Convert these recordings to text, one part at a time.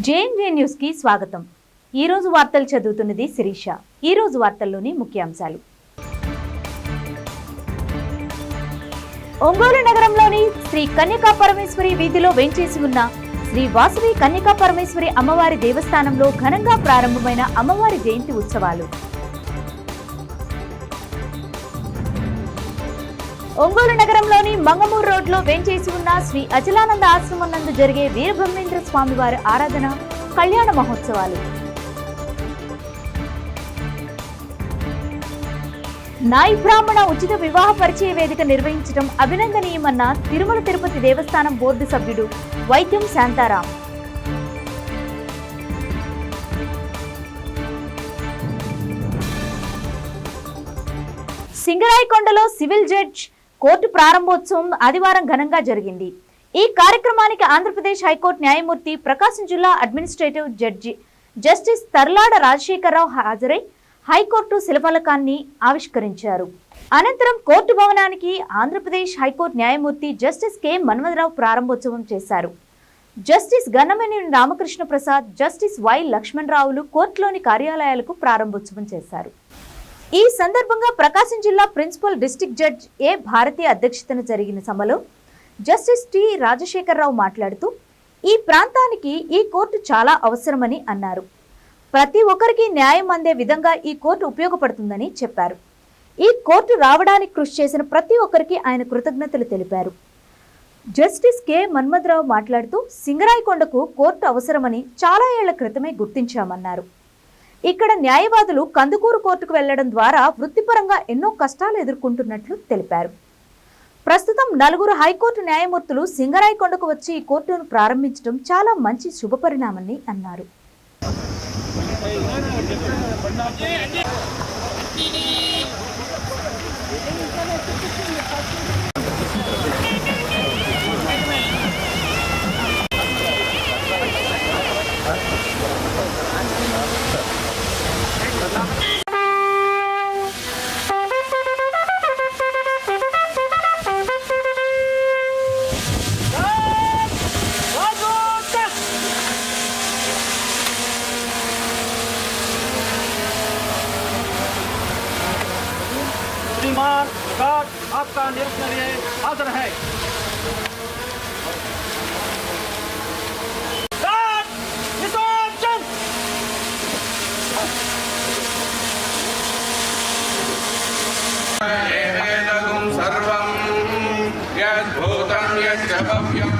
JNJ news కి స్వాగతం। ఈ రోజు వార్తలు చదువుతున్నది శిరీష। ఈ రోజు వార్తల్లోని ముఖ్యాంశాలు। ఒంగోలు నగరంలోని శ్రీ కన్యకా పరమేశ్వరి వీధిలో వేంచేసి ఉన్న శ్రీ వాసవి కన్యకా పరమేశ్వరి అమ్మవారి దేవస్థానంలో ఘనంగా ప్రారంభమైన అమ్మవారి జయంతి ఉత్సవాలు। ఒంగోలు నగరంలోని మంగమూరు రోడ్లో వేంచేసి ఉన్న శ్రీ అచలానంద ఆశ్రమం నందు జరిగే వీరబ్రహ్మేంద్ర స్వామి వారి ఆరాధన కళ్యాణ మహోత్సవాలు। నాయి బ్రాహ్మణ ఉచిత వివాహ పరిచయ వేదిక నిర్వహించడం అభినందనీయమన్న తిరుమల తిరుపతి దేవస్థానం బోర్డు సభ్యుడు వైద్యం శాంతారాం। సింగరాయకొండలో సివిల్ జడ్జ్ కోర్టు ప్రారంభోత్సవం ఆదివారం ఘనంగా జరిగింది। ఈ కార్యక్రమానికి ఆంధ్రప్రదేశ్ హైకోర్టు న్యాయమూర్తి ప్రకాశం జిల్లా administrative judge justice Tarlada Rajasekhararao హాజరై హైకోర్టు శిలాఫలకాన్ని ఆవిష్కరించారు। అనంతరం కోర్టు భవనానికి ఆంధ్రప్రదేశ్ హైకోర్టు న్యాయమూర్తి జస్టిస్ కె మన్మథరావు ప్రారంభోత్సవం చేశారు। Justice Gannamaneni Ramakrishna Prasad, justice Y లక్ష్మణరావులు కోర్టులోని కార్యాలయాలకు ప్రారంభోత్సవం చేశారు। ఈ సందర్భంగా ప్రకాశం జిల్లా principal district judge A Bharati అధ్యక్షతన జరిగిన సభలో జస్టిస్ టి రాజశేఖరరావు మాట్లాడుతూ ఈ ప్రాంతానికి ఈ కోర్టు చాలా అవసరమని అన్నారు। ప్రతి ఒక్కరికి న్యాయం అందే విధంగా ఈ కోర్టు ఉపయోగపడుతుందని చెప్పారు। ఈ కోర్టు రావడానికి కృషి చేసిన ప్రతి ఒక్కరికి ఆయన కృతజ్ఞతలు తెలిపారు। జస్టిస్ కె మన్మథరావు మాట్లాడుతూ సింగరాయకొండకు కోర్టు అవసరమని చాలా ఏళ్ల క్రితమే గుర్తించామన్నారు। ఇక్కడ న్యాయవాదులు కందుకూరు కోర్టుకు వెళ్లడం ద్వారా వృత్తిపరంగా ఎన్నో కష్టాలు ఎదుర్కొంటున్నట్లు తెలిపారు। ప్రస్తుతం 4 హైకోర్టు న్యాయమూర్తులు సింగరాయకొండకు వచ్చి ఈ కోర్టును ప్రారంభించడం చాలా మంచి శుభపరిణామని అన్నారు। आपका निरीक्षण हाजिर है। सर्वं यद्भूतं यच्च भव्यं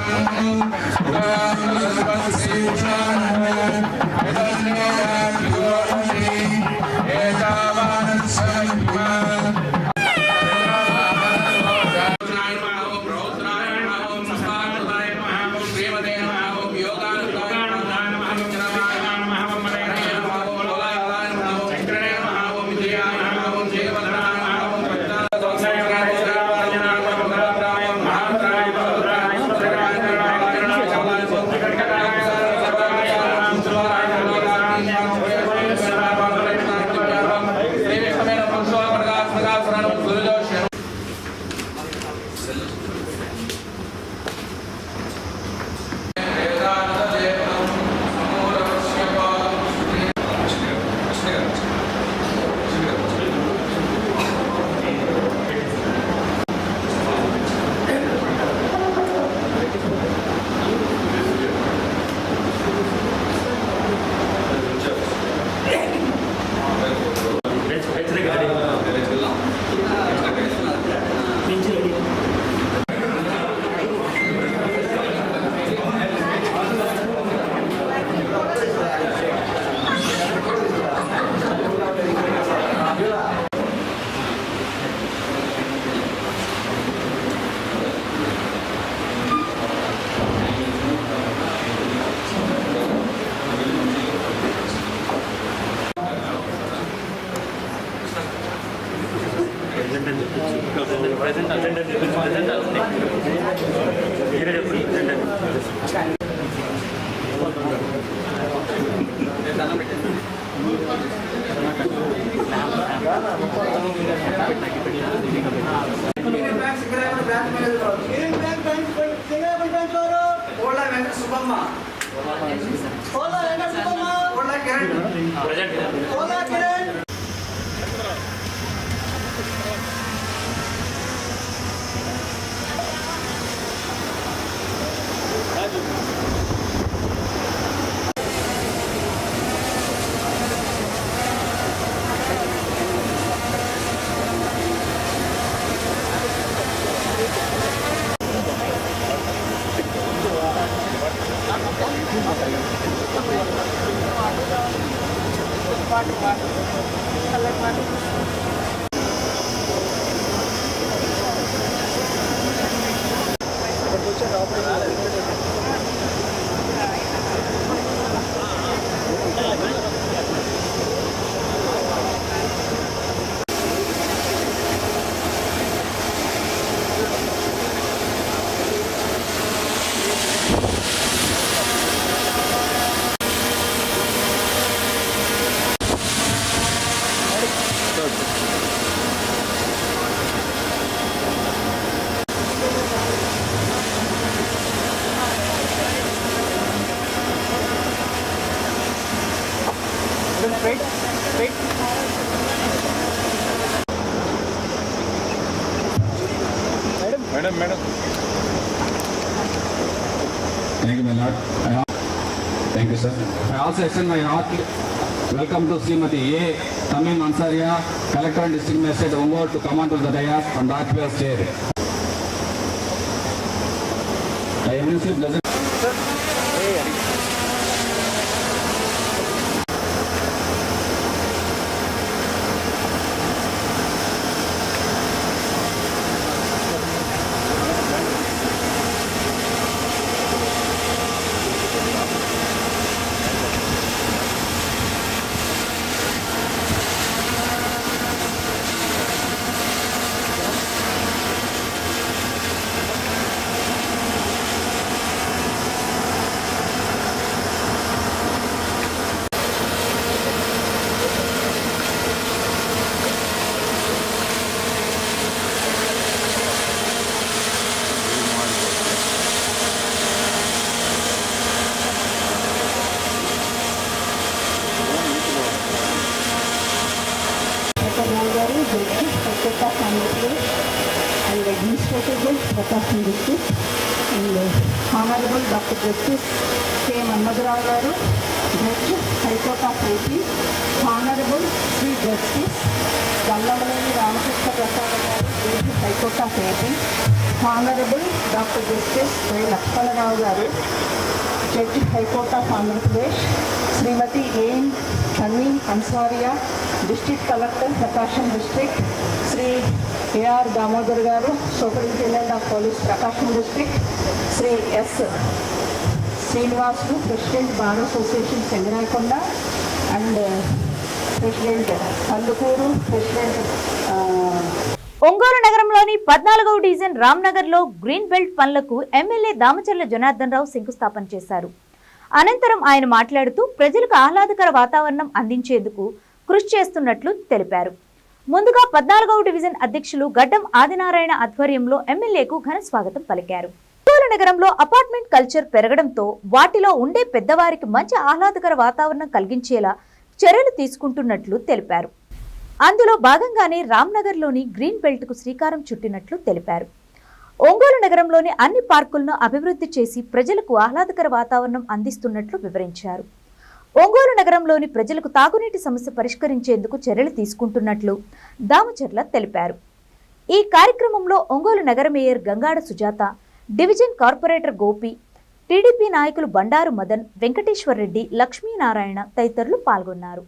Subbamma Madam. Thank you, my lord. Thank you, sir. I also extend my hearty welcome to Srimati A. Tamim Ansaria, Collector and District Magistrate Ongole, to come on to the dais on the RPS chair. I eminently pleasant. and Administrative Judge Prakasam District and Honorable Dr. Justice K. Manmadarao Garu, Judge High Court of AP, Honorable Sri Justice Gallamaleni Ramakrishna Prasad Garu, Judge High Court of AP, Honorable Dr. Justice K. Lakshmana Rao Garu, Judge High Court of Andhra Pradesh, Srimati A. Tamim Ansaria, District Collector, Prakasam District, Sri A.R. Damodar Garu, Superintendent of Police, Prakasam District, Sri S. Srinivasu, President Bar Association, Sengarakonda, and President Andukuru, President Ongole నగరంలోని 14వ division రామ్నగర్లో green belt పనులకు MLA Damacharla Janardhan Rao శంకుస్థాపన చేశారు. అనంతరం ఆయన మాట్లాడుతూ ప్రజలకు ఆహ్లాదకర వాతావరణం అందించేందుకు కృషి చేస్తున్నట్లు తెలిపారు. ముందుగా 14వ డివిజన్ అధ్యక్షులు గడ్డం ఆదినారాయణ ఆధ్వర్యంలో ఎమ్మెల్యేకు ఘన స్వాగతం పలికారు. ఒంగోలు నగరంలో అపార్ట్మెంట్ కల్చర్ పెరగడంతో వాటిలో ఉండే పెద్దవారికి మంచి ఆహ్లాదకర వాతావరణం కలిగించేలా చర్యలు తీసుకుంటున్నట్లు తెలిపారు. అందులో భాగంగానే రామ్నగర్లోని గ్రీన్ బెల్ట్కు శ్రీకారం చుట్టినట్లు తెలిపారు. ఒంగోలు నగరంలోని అన్ని పార్కులను అభివృద్ధి చేసి ప్రజలకు ఆహ్లాదకర వాతావరణం అందిస్తున్నట్లు వివరించారు. ఒంగోలు నగరంలోని ప్రజలకు తాగునీటి సమస్య పరిష్కరించేందుకు చర్యలు తీసుకుంటున్నట్లు దామచర్ల తెలిపారు. ఈ కార్యక్రమంలో ఒంగోలు నగర mayor Gangada Sujatha, division corporator Gopi, TDP నాయకులు బండారు మదన్, వెంకటేశ్వర్ రెడ్డి, లక్ష్మీనారాయణ తదితరులు పాల్గొన్నారు.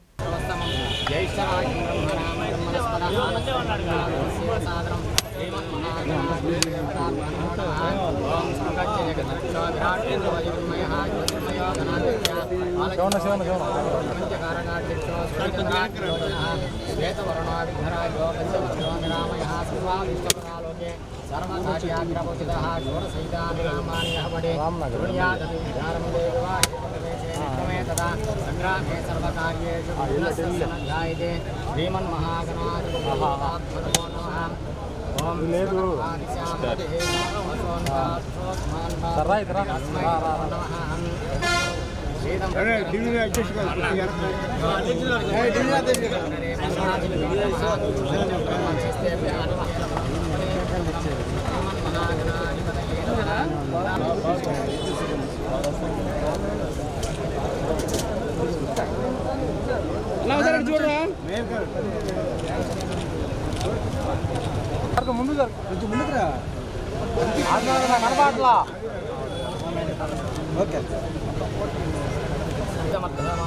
సంగ్రామే సర్వకార్యేషు ధ్యాయతే శ్రీమన్మహాగణాధిపతయే నమః. ఓం చూడరా ముందు ముందుకురా కనబాట్లా ఓకే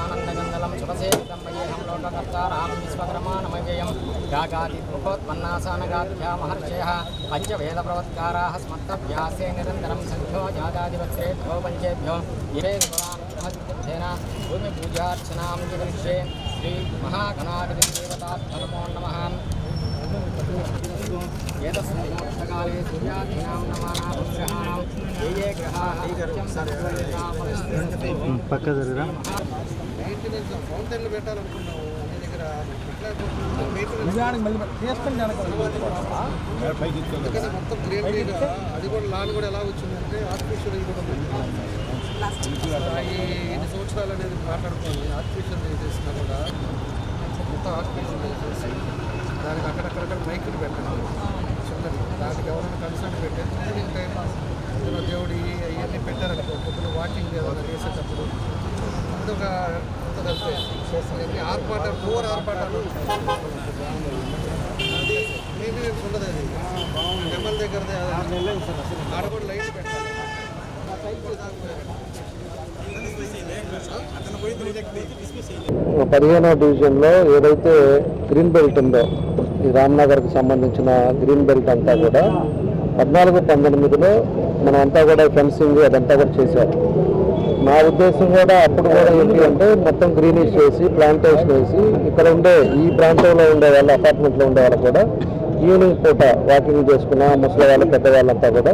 ఆనందగంధలం శుభసేవితం మయ్యేహం లోకకర్తారాం విశ్వకర్మాణమవ్యయం యాగాదిత్మకోత్పన్నాసానగాభ్యా మహర్షయః పంచవేదప్రవత్కారాः స్మత్తవ్యాసే నిరంతరం సంఖ్యో జాగాదివక్త్రేభ్యో పంచేభ్యో ఇవేన భూమిపూజార్చనాం వికరిష్యే శ్రీ మహాగణాధిపతిదేవతాభ్యో నమో నమః ఏతస్మిన్మోక్షకాలే సూర్యాదీనాం నమానా పుష్యహానాం ఏ ఏ గ్రహాः నిత్యం పక్క జరగరా ఫౌంటైన్లు పెట్టాలనుకున్నాము మీ దగ్గర మొత్తం గ్రీనరీగా అది కూడా లాన్ కూడా ఎలా వచ్చిందంటే ఆర్టిఫిషియల్ కూడా ఈ 8 సంవత్సరాలు అనేది మాట్లాడుకోండి ఆర్టిఫిషియల్ చేసినా కూడా మొత్తం ఆర్టిఫిషియల్ చేసి దానికి అక్కడక్కడక్కడ మైకులు పెట్టండి చిన్నది దానికి ఎవరైనా కన్సర్న్ పెట్టేది ఈవినింగ్ టైం దేవుడి అవన్నీ పెట్టారనుకో పొద్దున వాకింగ్ ఏదైనా చేసేటప్పుడు అదొక ఆర్పాటాలు ఓవర్ ఆర్పాటాలు అది మెయింటెనెన్స్ ఉండదు అది టెంపుల్ దగ్గరదే ఆడ కూడా లైట్ పెట్టాలి 15వ డివిజన్లో ఏదైతే గ్రీన్ బెల్ట్ ఉందో ఈ రామ్నగర్కి సంబంధించిన గ్రీన్ బెల్ట్ అంతా కూడా 14-19లో మనం అంతా కూడా ఫెన్సింగ్ అదంతా కూడా చేశారు. మా ఉద్దేశం కూడా అప్పుడు కూడా ఏంటి అంటే మొత్తం గ్రీనిష్ చేసి ప్లాంటేషన్ వేసి ఇక్కడ ఉండే ఈ ప్రాంతంలో ఉండే వాళ్ళు అపార్ట్మెంట్లో ఉండే వాళ్ళు కూడా ఈవినింగ్ పూట వాకింగ్ చేసుకున్న ముసలి వాళ్ళు పెద్దవాళ్ళంతా కూడా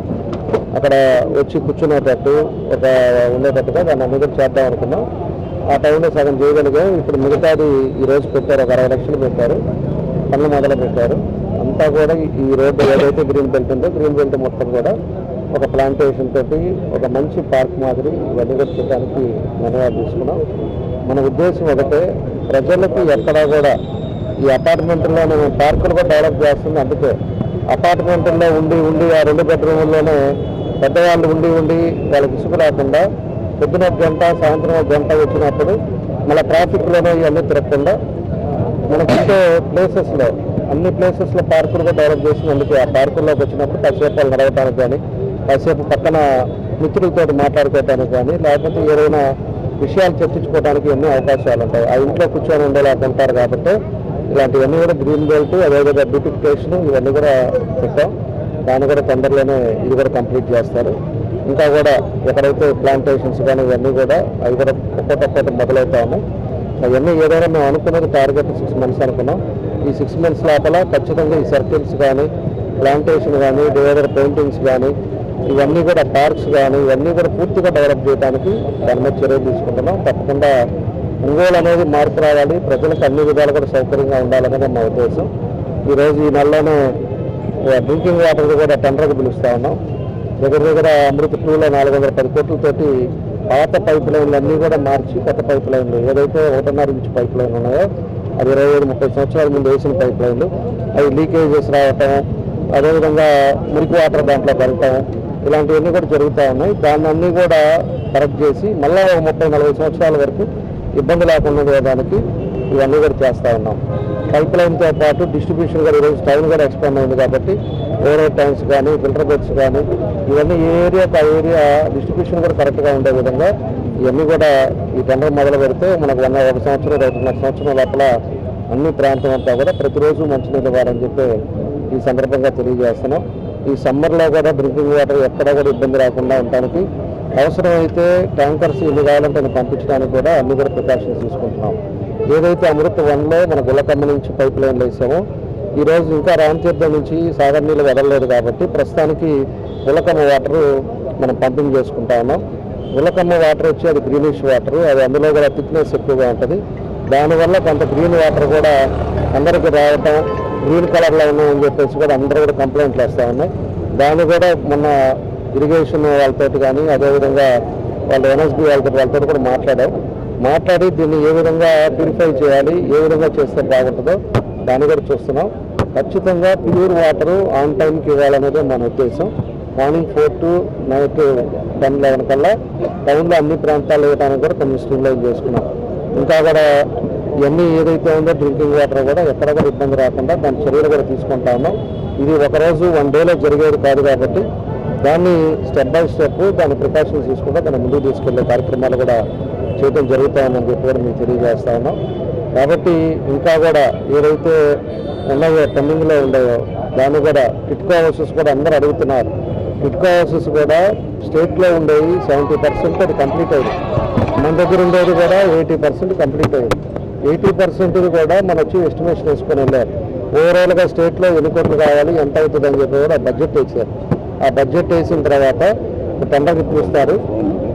అక్కడ వచ్చి కూర్చునేటట్టు ఒక ఉండేటట్టుగా దాన్ని అన్ని కూడా చేద్దాం అనుకున్నాం. ఆ టైంలో సగం చేయగలిగాం. ఇప్పుడు మిగతాది ఈరోజు పెట్టారు, ఒక 60 లక్షలు పెట్టారు, పనులు మొదలు పెట్టారు. అంతా కూడా ఈ రోడ్డు ఏదైతే గ్రీన్ బెల్ట్ ఉందో గ్రీన్ బెల్ట్ మొత్తం కూడా ఒక ప్లాంటేషన్ తోటి ఒక మంచి పార్క్ మాదిరి ఇవన్నీ కూడా చేయడానికి నిర్ణయాలు తీసుకున్నాం. మన ఉద్దేశం ఒకటే, ప్రజలకు ఎక్కడా కూడా ఈ అపార్ట్మెంట్లో మేము పార్కులు కూడా డెవలప్ చేస్తుంది. అందుకే అపార్ట్మెంట్లో ఉండి ఆ 2 బెడ్రూముల్లోనే పెద్దవాళ్ళు ఉండి వాళ్ళకి ఇసుకు రాకుండా పొద్దున 1 గంట సాయంత్రం 1 గంట వచ్చినప్పుడు మళ్ళీ ట్రాఫిక్లోనే ఇవన్నీ తిరగకుండా మనకుంటే ప్లేసెస్లో అన్ని ప్లేసెస్లో పార్కులు కూడా డెవలప్ చేసింది. అందుకే ఆ పార్కుల్లోకి వచ్చినప్పుడు కాసేపు వాళ్ళు నడవడానికి కానీ, కాసేపు పక్కన మిత్రులతో మాట్లాడుకోవడానికి కానీ, లేకపోతే ఏదైనా విషయాలు చర్చించుకోవడానికి ఎన్నో అవకాశాలు ఉంటాయి. ఆ ఇంట్లో కూర్చొని ఉండేలాగా ఉంటారు. కాబట్టి ఇలాంటివన్నీ కూడా గ్రీన్ బెల్ట్, అదేవిధంగా బ్యూటిఫికేషన్ ఇవన్నీ కూడా పెట్టాం. దాన్ని కూడా తొందరలోనే ఇది కూడా కంప్లీట్ చేస్తారు. ఇంకా కూడా ఎక్కడైతే ప్లాంటేషన్స్ కానీ ఇవన్నీ కూడా అవి కూడా ఒక్కొక్కటి మొదలవుతా ఉన్నాయి. అవన్నీ ఏదైనా మేము అనుకున్నది టార్గెట్ 6 months అనుకున్నాం. ఈ 6 months లోపల ఖచ్చితంగా ఈ సర్కిల్స్ కానీ, ప్లాంటేషన్ కానీ, వేరే పెయింటింగ్స్ కానీ, ఇవన్నీ కూడా పార్క్స్ కానీ ఇవన్నీ కూడా పూర్తిగా డెవలప్ చేయడానికి దాని మీద చర్యలు తీసుకుంటున్నాం. తప్పకుండా ఒంగోలు అనేది మార్పు రావాలి, ప్రజలకు అన్ని విధాలు కూడా సౌకర్యంగా ఉండాలనేది మా ఉద్దేశం. ఈరోజు ఈ నెలలోనే డ్రింకింగ్ వాటర్ కూడా టెండర్కి పిలుస్తూ ఉన్నాం. దగ్గర అమృత 2లో 410 కోట్లతోటి పాత పైప్ లైన్లు అన్నీ కూడా మార్చి కొత్త పైప్ లైన్లు ఏదైతే 1.5 ఇంచ్ పైప్ లైన్ ఉన్నాయో అది 25-30 సంవత్సరాల ముందు వేసిన పైప్ లైన్లు అవి లీకేజెస్ రావటం, అదేవిధంగా మురికి వాటర్ దాంట్లో పెరగటం, ఇలాంటివన్నీ కూడా జరుగుతూ ఉన్నాయి. దాన్ని అన్నీ కూడా కరెక్ట్ చేసి మళ్ళీ 30-40 సంవత్సరాల వరకు ఇబ్బంది లేకుండా ఉండేదానికి ఇవన్నీ కూడా చేస్తూ ఉన్నాం. పైప్ లైన్తో పాటు డిస్ట్రిబ్యూషన్ కూడా ఈరోజు టైం కూడా ఎక్స్పాండ్ అయింది కాబట్టి ఓవర్ ట్యాంక్స్ కానీ, ఫిల్టర్ బెడ్స్ కానీ ఇవన్నీ ఏ ఏరియాకి ఆ ఏరియా డిస్ట్రిబ్యూషన్ కూడా కరెక్ట్గా ఉండే విధంగా ఇవన్నీ కూడా ఈ టెండర్ మొదలు పెడితే మనకు 1 సంవత్సరం 2.5 సంవత్సరం లోపల అన్ని ప్రాంతం అంతా కూడా ప్రతిరోజు మంచినీళ్ళు ఇవ్వాలని చెప్పి ఈ సందర్భంగా తెలియజేస్తున్నాం. ఈ సమ్మర్లో కూడా డ్రింకింగ్ వాటర్ ఎక్కడా కూడా ఇబ్బంది రాకుండా ఉండడానికి అవసరమైతే ట్యాంకర్స్ ఎన్ని కావాలంటే పంపించడానికి కూడా అన్ని కూడా ప్రికాషన్స్ తీసుకుంటున్నాం. ఏదైతే అమృత్ 1లో మన గుల్లకమ్మ నుంచి పైప్ లైన్లు వేసామో ఈరోజు ఇంకా రామతీర్థం నుంచి సాగర్ నీళ్ళు వదలలేదు కాబట్టి ప్రస్తుతానికి గుల్లకమ్మ వాటరు మనం పంపింగ్ చేసుకుంటా ఉన్నాం. గుల్లకమ్మ వాటర్ వచ్చి అది గ్రీనిష్ వాటర్, అది అందులో కూడా థిక్నెస్ ఎక్కువగా ఉంటుంది. దానివల్ల కొంత గ్రీన్ వాటర్ కూడా అందరికీ రావటం, గ్రీన్ కలర్లో ఉన్నాయని చెప్పేసి కూడా అందరూ కూడా కంప్లైంట్లు వస్తూ ఉన్నాయి. దాన్ని కూడా మొన్న ఇరిగేషన్ వాళ్ళతో కానీ, అదేవిధంగా వాళ్ళ ఎన్ఎస్బి వాళ్ళతో కూడా మాట్లాడి దీన్ని ఏ విధంగా ప్యూరిఫై చేయాలి, ఏ విధంగా చేస్తే బాగుంటుందో దాన్ని కూడా చూస్తున్నాం. ఖచ్చితంగా ప్యూర్ వాటరు ఆన్ టైంకి ఇవ్వాలనేదే మన ఉద్దేశం. మార్నింగ్ 4 to నైట్ 10-11 కల్లా టౌన్లో అన్ని ప్రాంతాలు వేయడానికి కూడా కొన్ని స్ట్రీమ్లైన్ చేసుకున్నాం. ఇంకా కూడా ఇవన్నీ ఏదైతే ఉందో డ్రింకింగ్ వాటర్ కూడా ఎక్కడ కూడా ఇబ్బంది రాకుండా దాని చర్యలు కూడా తీసుకుంటా ఉన్నాం. ఇది ఒకరోజు 1 డేలో జరిగేది కాదు కాబట్టి దాన్ని స్టెప్ బై స్టెప్ దాని ప్రికాషన్స్ తీసుకుంటే దాన్ని ముందుకు తీసుకెళ్లే కార్యక్రమాలు కూడా చేయడం జరుగుతూ ఉందని చెప్పి కూడా మేము తెలియజేస్తా ఉన్నాం. కాబట్టి ఇంకా కూడా ఏదైతే ఉన్నాయో పెండింగ్లో ఉన్నాయో దాన్ని కూడా టిట్కో హౌసెస్ కూడా అందరూ అడుగుతున్నారు. టిట్కో హౌసెస్ కూడా స్టేట్లో ఉండేవి 70% అది కంప్లీట్ అయింది. మన దగ్గర ఉండేది కూడా 80% కంప్లీట్ అయింది. 80% కూడా మన వచ్చి ఎస్టిమేషన్ వేసుకొని వెళ్ళారు. ఓవరాల్గా స్టేట్లో ఎన్ని కోట్లు కావాలి, ఎంత అవుతుంది అని చెప్పి కూడా బడ్జెట్ వేసారు. ఆ బడ్జెట్ వేసిన తర్వాత టెండర్కి పిలుస్తారు.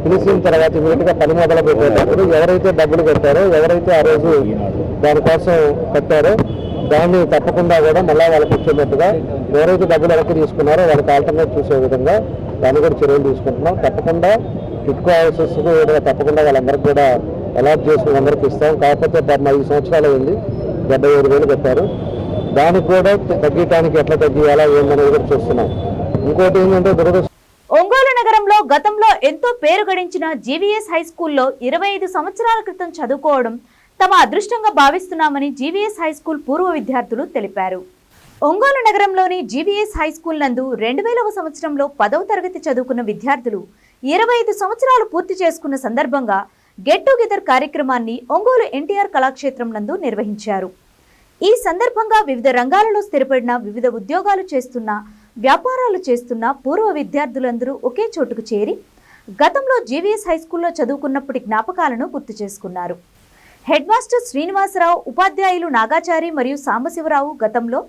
పిలిచిన తర్వాత ఇమీడియట్గా పని మొదలు పెట్టేటప్పుడు ఎవరైతే డబ్బులు కట్టారో, ఎవరైతే ఆ రోజు దానికోసం కట్టారో దాన్ని తప్పకుండా కూడా మళ్ళీ వాళ్ళకి ఇచ్చేటట్టుగా ఎవరైతే డబ్బులు వెనక్కి తీసుకున్నారో వాళ్ళకి ఆల్టర్నేట్ చూసే విధంగా దాన్ని కూడా చర్యలు తీసుకుంటున్నాం. తప్పకుండా టిట్కో హౌసెస్ తప్పకుండా వాళ్ళందరికీ కూడా అలాట్ చేసి అందరికీ ఇస్తాం. కాకపోతే 5 సంవత్సరాలు అయింది, 75,000 కట్టారు. దానికి కూడా తగ్గించడానికి ఎట్లా తగ్గియాలా ఏందనేది కూడా చూస్తున్నాం. ఇంకోటి ఏంటంటే దురదృష్టం, ఒంగోలు నగరంలో గతంలో ఎంతో పేరు గడించిన జీవీఎస్ హై స్కూల్లో 25 సంవత్సరాల క్రితం చదువుకోవడం తమ అదృష్టంగా భావిస్తున్నామని జీవీఎస్ హై స్కూల్ పూర్వ విద్యార్థులు తెలిపారు. ఒంగోలు నగరంలోని జీవీఎస్ హై స్కూల్ నందు 2000వ సంవత్సరంలో 10వ తరగతి చదువుకున్న విద్యార్థులు 25 సంవత్సరాలు పూర్తి చేసుకున్న సందర్భంగా గెట్ టుగెదర్ కార్యక్రమాన్ని ఒంగోలు ఎన్టీఆర్ కళాక్షేత్రం నందు నిర్వహించారు. ఈ సందర్భంగా వివిధ రంగాలలో స్థిరపడిన, వివిధ ఉద్యోగాలు చేస్తున్న, వ్యాపారాలు చేస్తున్న పూర్వ విద్యార్థులందరూ ఒకే చోటుకు చేరి గతంలో జీవీఎస్ హై స్కూల్లో చదువుకున్నప్పటి జ్ఞాపకాలను గుర్తు చేసుకున్నారు. హెడ్ మాస్టర్ శ్రీనివాసరావు, ఉపాధ్యాయులు నాగాచారి మరియు సాంబశివరావు గతంలో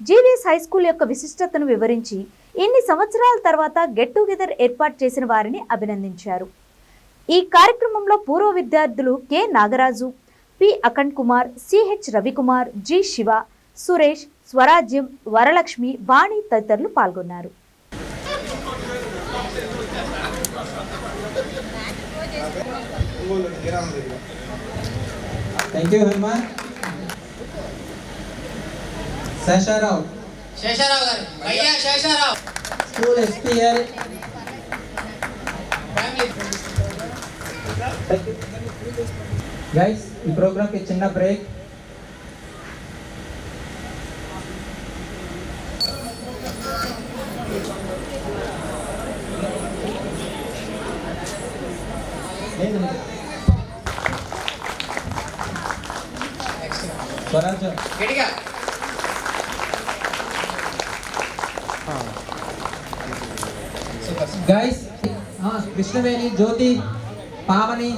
జీవీఎస్ హై స్కూల్ యొక్క విశిష్టతను వివరించి ఇన్ని సంవత్సరాల తర్వాత గెట్ టుగెదర్ ఏర్పాటు చేసిన వారిని అభినందించారు. ఈ కార్యక్రమంలో పూర్వ విద్యార్థులు K Nagaraju, P Akhand Kumar, CH Ravikumar, G Shiva, Suresh, స్వరాజ్యం, వరలక్ష్మి, వాణి తదితరులు పాల్గొన్నారు. Thank you, Herman. Shesharao. Sesha Rao గారు, భయ్యా శేషారావు. School SPL. Guys, ఈ ప్రోగ్రామ్ కి చిన్న బ్రేక్. స్వరాజ్యం గట్టిగా. గైస్, కృష్ణవేణి, జ్యోతి, పావని,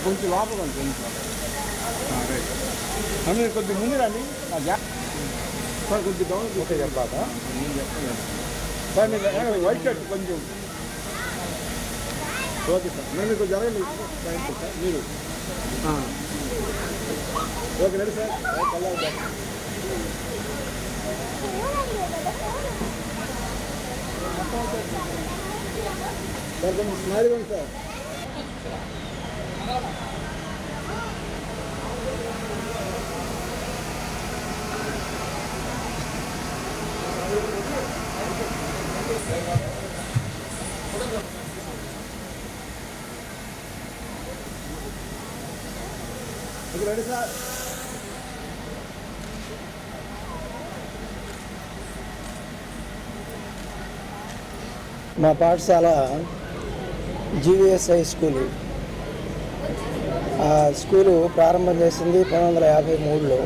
కొంచెం లోపల కొద్దిగా ముందు రండి. సార్ కొద్దిగా డౌన్ ఓకే చెప్పాలా సార్? మీరు వైట్ షర్ట్ కొంచెం ఓకే సార్. నేను మీకు జరగండి సార్, మీరు ఓకే రండి సార్. సార్ కొంచెం స్మైల్ ఇవ్వండి సార్. Ready sir. మా పాఠశాల జీవీఎస్ హై స్కూలు. ఆ స్కూలు ప్రారంభం చేసింది 1953లో.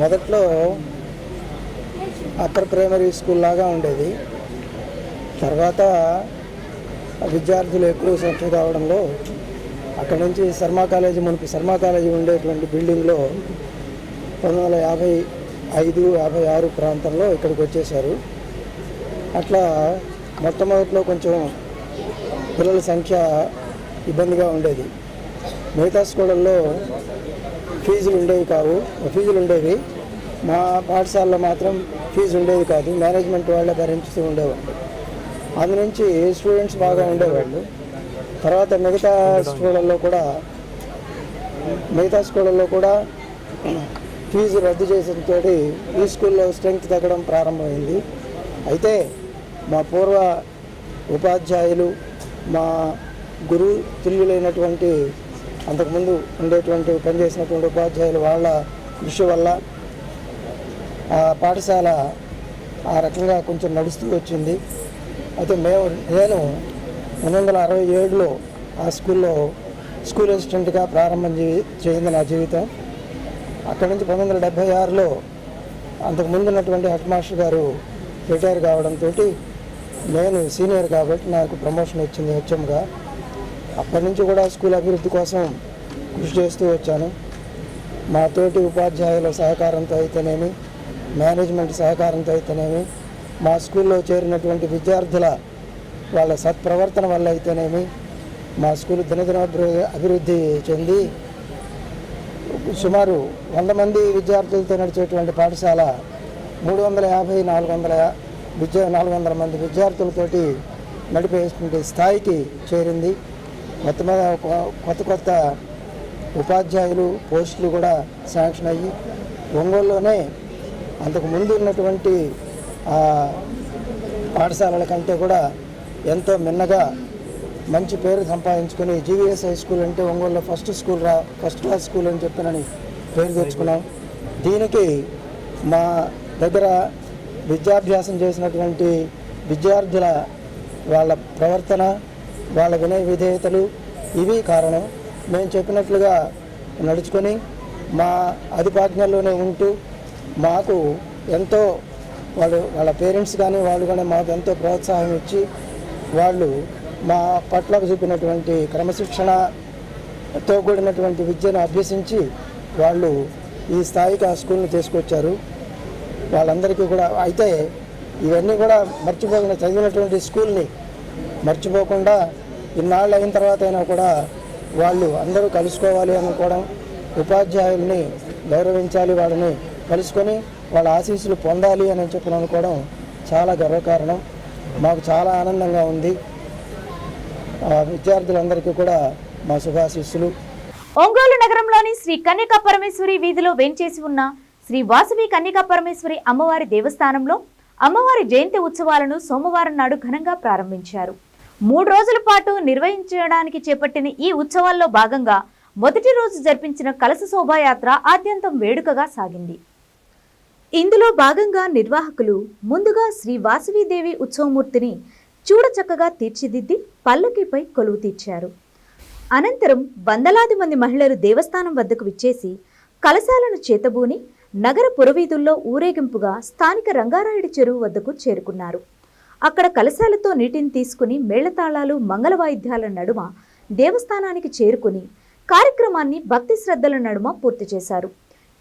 మొదట్లో అప్పర్ ప్రైమరీ స్కూల్ లాగా ఉండేది. తర్వాత విద్యార్థులు ఎక్కువ సంఖ్య కావడంలో అక్కడ నుంచి శర్మా కాలేజీ, మనకి శర్మా కాలేజీ ఉండేటువంటి బిల్డింగ్లో 1955-56 ప్రాంతంలో ఇక్కడికి వచ్చేసారు. అట్లా మొట్టమొదట్లో కొంచెం పిల్లల సంఖ్య ఇబ్బందిగా ఉండేది. మిగతా స్కూళ్ళల్లో ఫీజులు ఉండేవి. మా పాఠశాలలో మాత్రం ఫీజు ఉండేది కాదు, మేనేజ్మెంట్ వాళ్ళే భరిస్తూ ఉండేవాళ్ళు. అందు నుంచి స్టూడెంట్స్ బాగా ఉండేవాళ్ళు. తర్వాత మిగతా స్కూళ్ళల్లో కూడా ఫీజు రద్దు చేసినతో ఈ స్కూల్లో స్ట్రెంగ్త్ తగ్గడం ప్రారంభమైంది. అయితే మా పూర్వ ఉపాధ్యాయులు, మా గురు తుల్యులైనటువంటి అంతకుముందు పనిచేసినటువంటి ఉపాధ్యాయులు వాళ్ళ కృషి వల్ల ఆ పాఠశాల ఆ రకంగా కొంచెం నడుస్తూ వచ్చింది. అయితే నేను 1967లో ఆ స్కూల్లో స్కూల్ అసిస్టెంట్గా ప్రారంభం చేయింది నా జీవితం. అక్కడి నుంచి 1976లో అంతకుముందు ఉన్నటువంటి హెడ్ మాస్టర్ గారు రిటైర్ కావడంతో నేను సీనియర్ కాబట్టి నాకు ప్రమోషన్ వచ్చింది హెచ్ఎంగా. అప్పటి నుంచి కూడా స్కూల్ అభివృద్ధి కోసం కృషి చేస్తూ వచ్చాను. మా తోటి ఉపాధ్యాయుల సహకారంతో అయితేనేమి, మేనేజ్మెంట్ సహకారంతో అయితేనేమి, మా స్కూల్లో చేరినటువంటి విద్యార్థుల వాళ్ళ సత్ప్రవర్తన వల్ల అయితేనేమి మా స్కూల్ దినదిన అభివృద్ధి చెంది సుమారు 100 మంది విద్యార్థులతో నడిచేటువంటి పాఠశాల 350-400 మంది విద్యార్థులతోటి నడిపేటువంటి స్థాయికి చేరింది. మొత్తం మీద కొత్త ఉపాధ్యాయులు పోస్టులు కూడా శాంక్షన్ అయ్యి ఒంగోలులోనే అంతకు ముందు ఉన్నటువంటి పాఠశాలల కంటే కూడా ఎంతో మిన్నగా మంచి పేరు సంపాదించుకొని జీవీఎస్ హై స్కూల్ అంటే ఒంగోలులో ఫస్ట్ క్లాస్ స్కూల్ అని చెప్పినని పేరు తెచ్చుకున్నాం. దీనికి మా దగ్గర విద్యాభ్యాసం చేసినటువంటి విద్యార్థుల వాళ్ళ ప్రవర్తన, వాళ్ళ వినయ విధేయతలు ఇవి కారణం. మేము చెప్పినట్లుగా నడుచుకొని మా అధిపాజ్ఞల్లోనే ఉంటూ మాకు ఎంతో వాళ్ళ పేరెంట్స్ కానీ వాళ్ళు కానీ మాకు ఎంతో ప్రోత్సాహం ఇచ్చి వాళ్ళు మా పట్ల చూపినటువంటి క్రమశిక్షణతో కూడినటువంటి విద్యను అభ్యసించి వాళ్ళు ఈ స్థాయికి ఆ స్కూల్ని తీసుకొచ్చారు. వాళ్ళందరికీ కూడా అయితే ఇవన్నీ కూడా మర్చిపోకుండా చదివినటువంటి స్కూల్ని మర్చిపోకుండా ఇన్నాళ్ళు అయిన తర్వాత అయినా కూడా వాళ్ళు అందరూ కలుసుకోవాలి అనుకోవడం, ఉపాధ్యాయుల్ని గౌరవించాలి, వాళ్ళని కలుసుకొని వాళ్ళ ఆశీస్సులు పొందాలి అని చెప్పి అనుకోవడం చాలా గర్వకారణం. మాకు చాలా ఆనందంగా ఉంది. విద్యార్థులందరికీ కూడా మా శుభాశీస్సులు. ఒంగోలు నగరంలోని శ్రీ కన్యకా పరమేశ్వరి వీధిలో వేంచేసి ఉన్న శ్రీ వాసవి కన్యకా పరమేశ్వరి అమ్మవారి దేవస్థానంలో అమ్మవారి జయంతి ఉత్సవాలను సోమవారం నాడు ఘనంగా ప్రారంభించారు. 3 రోజుల పాటు నిర్వహించడానికి చేపట్టిన ఈ ఉత్సవాల్లో భాగంగా మొదటి రోజు జరిపించిన కలశ శోభాయాత్ర ఆద్యంతం వేడుకగా సాగింది. ఇందులో భాగంగా నిర్వాహకులు ముందుగా శ్రీ వాసవీదేవి ఉత్సవమూర్తిని చూడచక్కగా తీర్చిదిద్ది పల్లకిపై కొలువు తీర్చారు. అనంతరం వందలాది మంది మహిళలు దేవస్థానం వద్దకు విచ్చేసి కలశాలను చేతబూని నగర పురవీధుల్లో ఊరేగింపుగా స్థానిక రంగారాయుడి చెరువు వద్దకు చేరుకున్నారు. అక్కడ కలశాలతో నీటిని తీసుకుని మేళతాళాలు, మంగళ వాయిద్యాల నడుమ దేవస్థానానికి చేరుకుని కార్యక్రమాన్ని భక్తి శ్రద్ధల నడుమ పూర్తి చేశారు.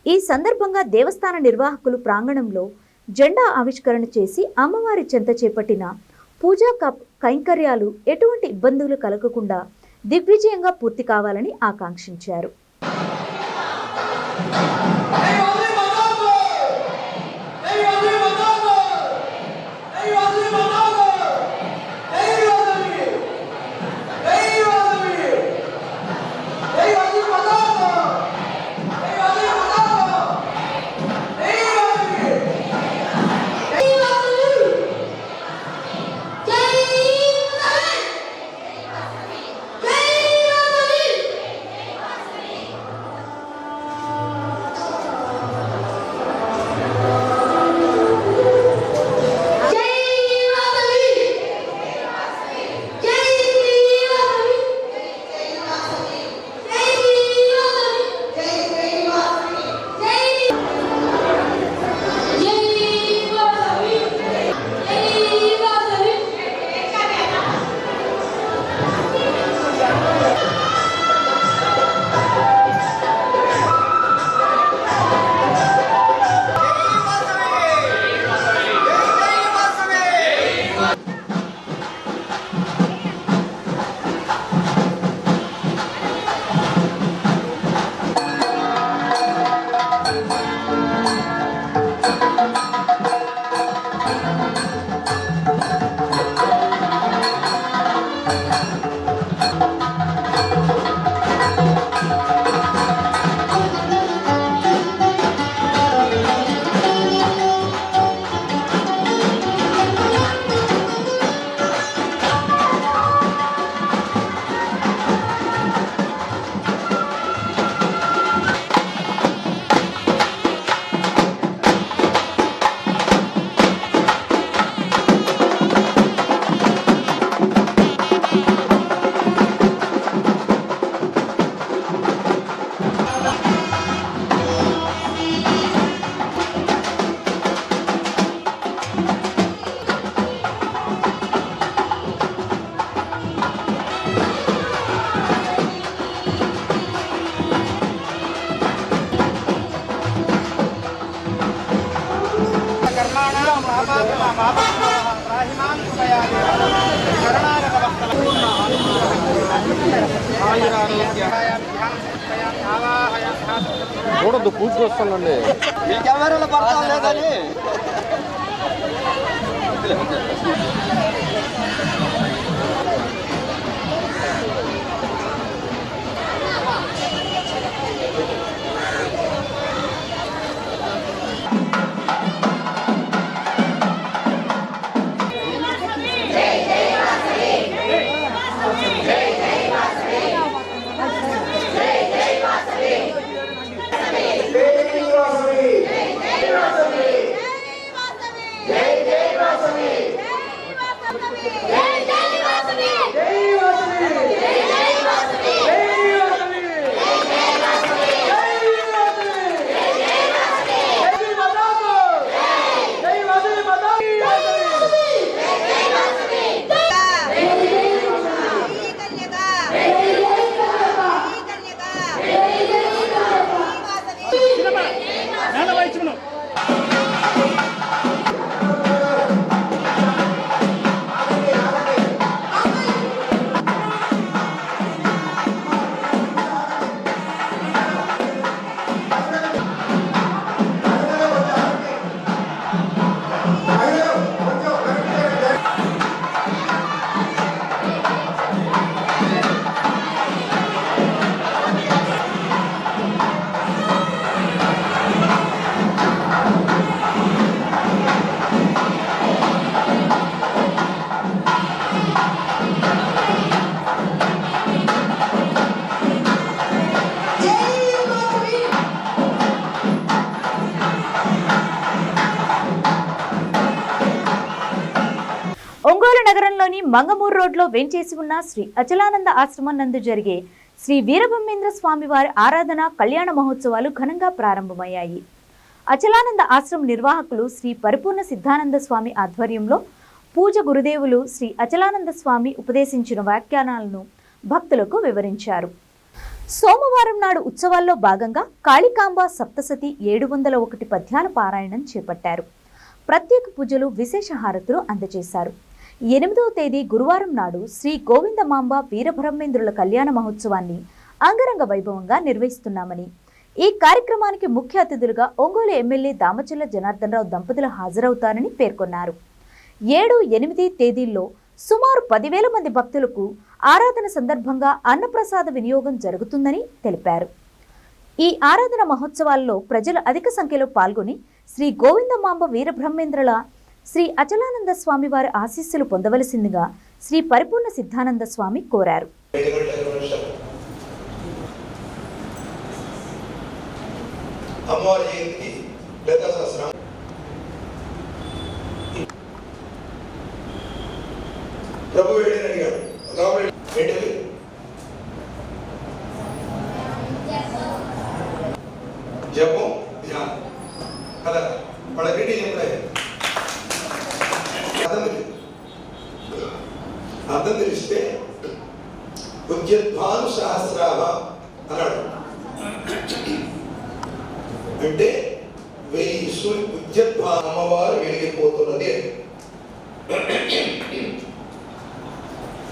ఈ సందర్భంగా దేవస్థాన నిర్వాహకులు ప్రాంగణంలో జెండా ఆవిష్కరణ చేసి అమ్మవారి చెంత చేపట్టిన పూజా కైంకర్యాలు ఎటువంటి ఇబ్బందులు కలగకుండా దిగ్విజయంగా పూర్తి కావాలని ఆకాంక్షించారు. చూడద్దు పూజ వస్తానండి కెమెరాలో పడతాం లేదని ఒంగోలు నగరంలోని మంగమూరు రోడ్లో వేంచేసి ఉన్న శ్రీ అచలానంద ఆశ్రమం నందు జరిగే శ్రీ వీరబ్రహ్మేంద్ర స్వామి వారి ఆరాధన కళ్యాణ మహోత్సవాలు ఘనంగా ప్రారంభమయ్యాయి. అచలానంద ఆశ్రమం నిర్వాహకులు శ్రీ పరిపూర్ణ సిద్ధానంద స్వామి ఆధ్వర్యంలో పూజ గురుదేవులు శ్రీ అచలానంద స్వామి ఉపదేశించిన వ్యాఖ్యానాలను భక్తులకు వివరించారు. సోమవారం నాడు ఉత్సవాల్లో భాగంగా కాళికాంబ సప్తసతి 701 పద్యాల పారాయణం చేపట్టారు. ప్రత్యేక పూజలు, విశేష హారతులు అందజేశారు. 8వ తేదీ గురువారం నాడు శ్రీ గోవిందమాంబ వీరబ్రహ్మేంద్రుల కళ్యాణ మహోత్సవాన్ని అంగరంగ వైభవంగా నిర్వహిస్తున్నామని, ఈ కార్యక్రమానికి ముఖ్య అతిథులుగా ఒంగోలు ఎమ్మెల్యే దామచర్ల జనార్దనరావు దంపతులు హాజరవుతారని పేర్కొన్నారు. 7, 8 తేదీల్లో సుమారు 10,000 మంది భక్తులకు ఆరాధన సందర్భంగా అన్నప్రసాద వినియోగం జరుగుతుందని తెలిపారు. ఈ ఆరాధన మహోత్సవాల్లో ప్రజలు అధిక సంఖ్యలో పాల్గొని శ్రీ గోవిందమాంబ వీరబ్రహ్మేంద్రుల శ్రీ అచలానంద స్వామి వారి ఆశీస్సులు పొందవలసిందిగా శ్రీ పరిపూర్ణ సిద్ధానంద స్వామి కోరారు. జపం ధ్యానం కదా వాళ్ళకి అర్థం తెలిస్తే ఉద్యద్భాను సహస్రాభ అన్నాడు. అంటే 1000 ఉద్యద్భా అమ్మవారు వెలిగిపోతున్నది.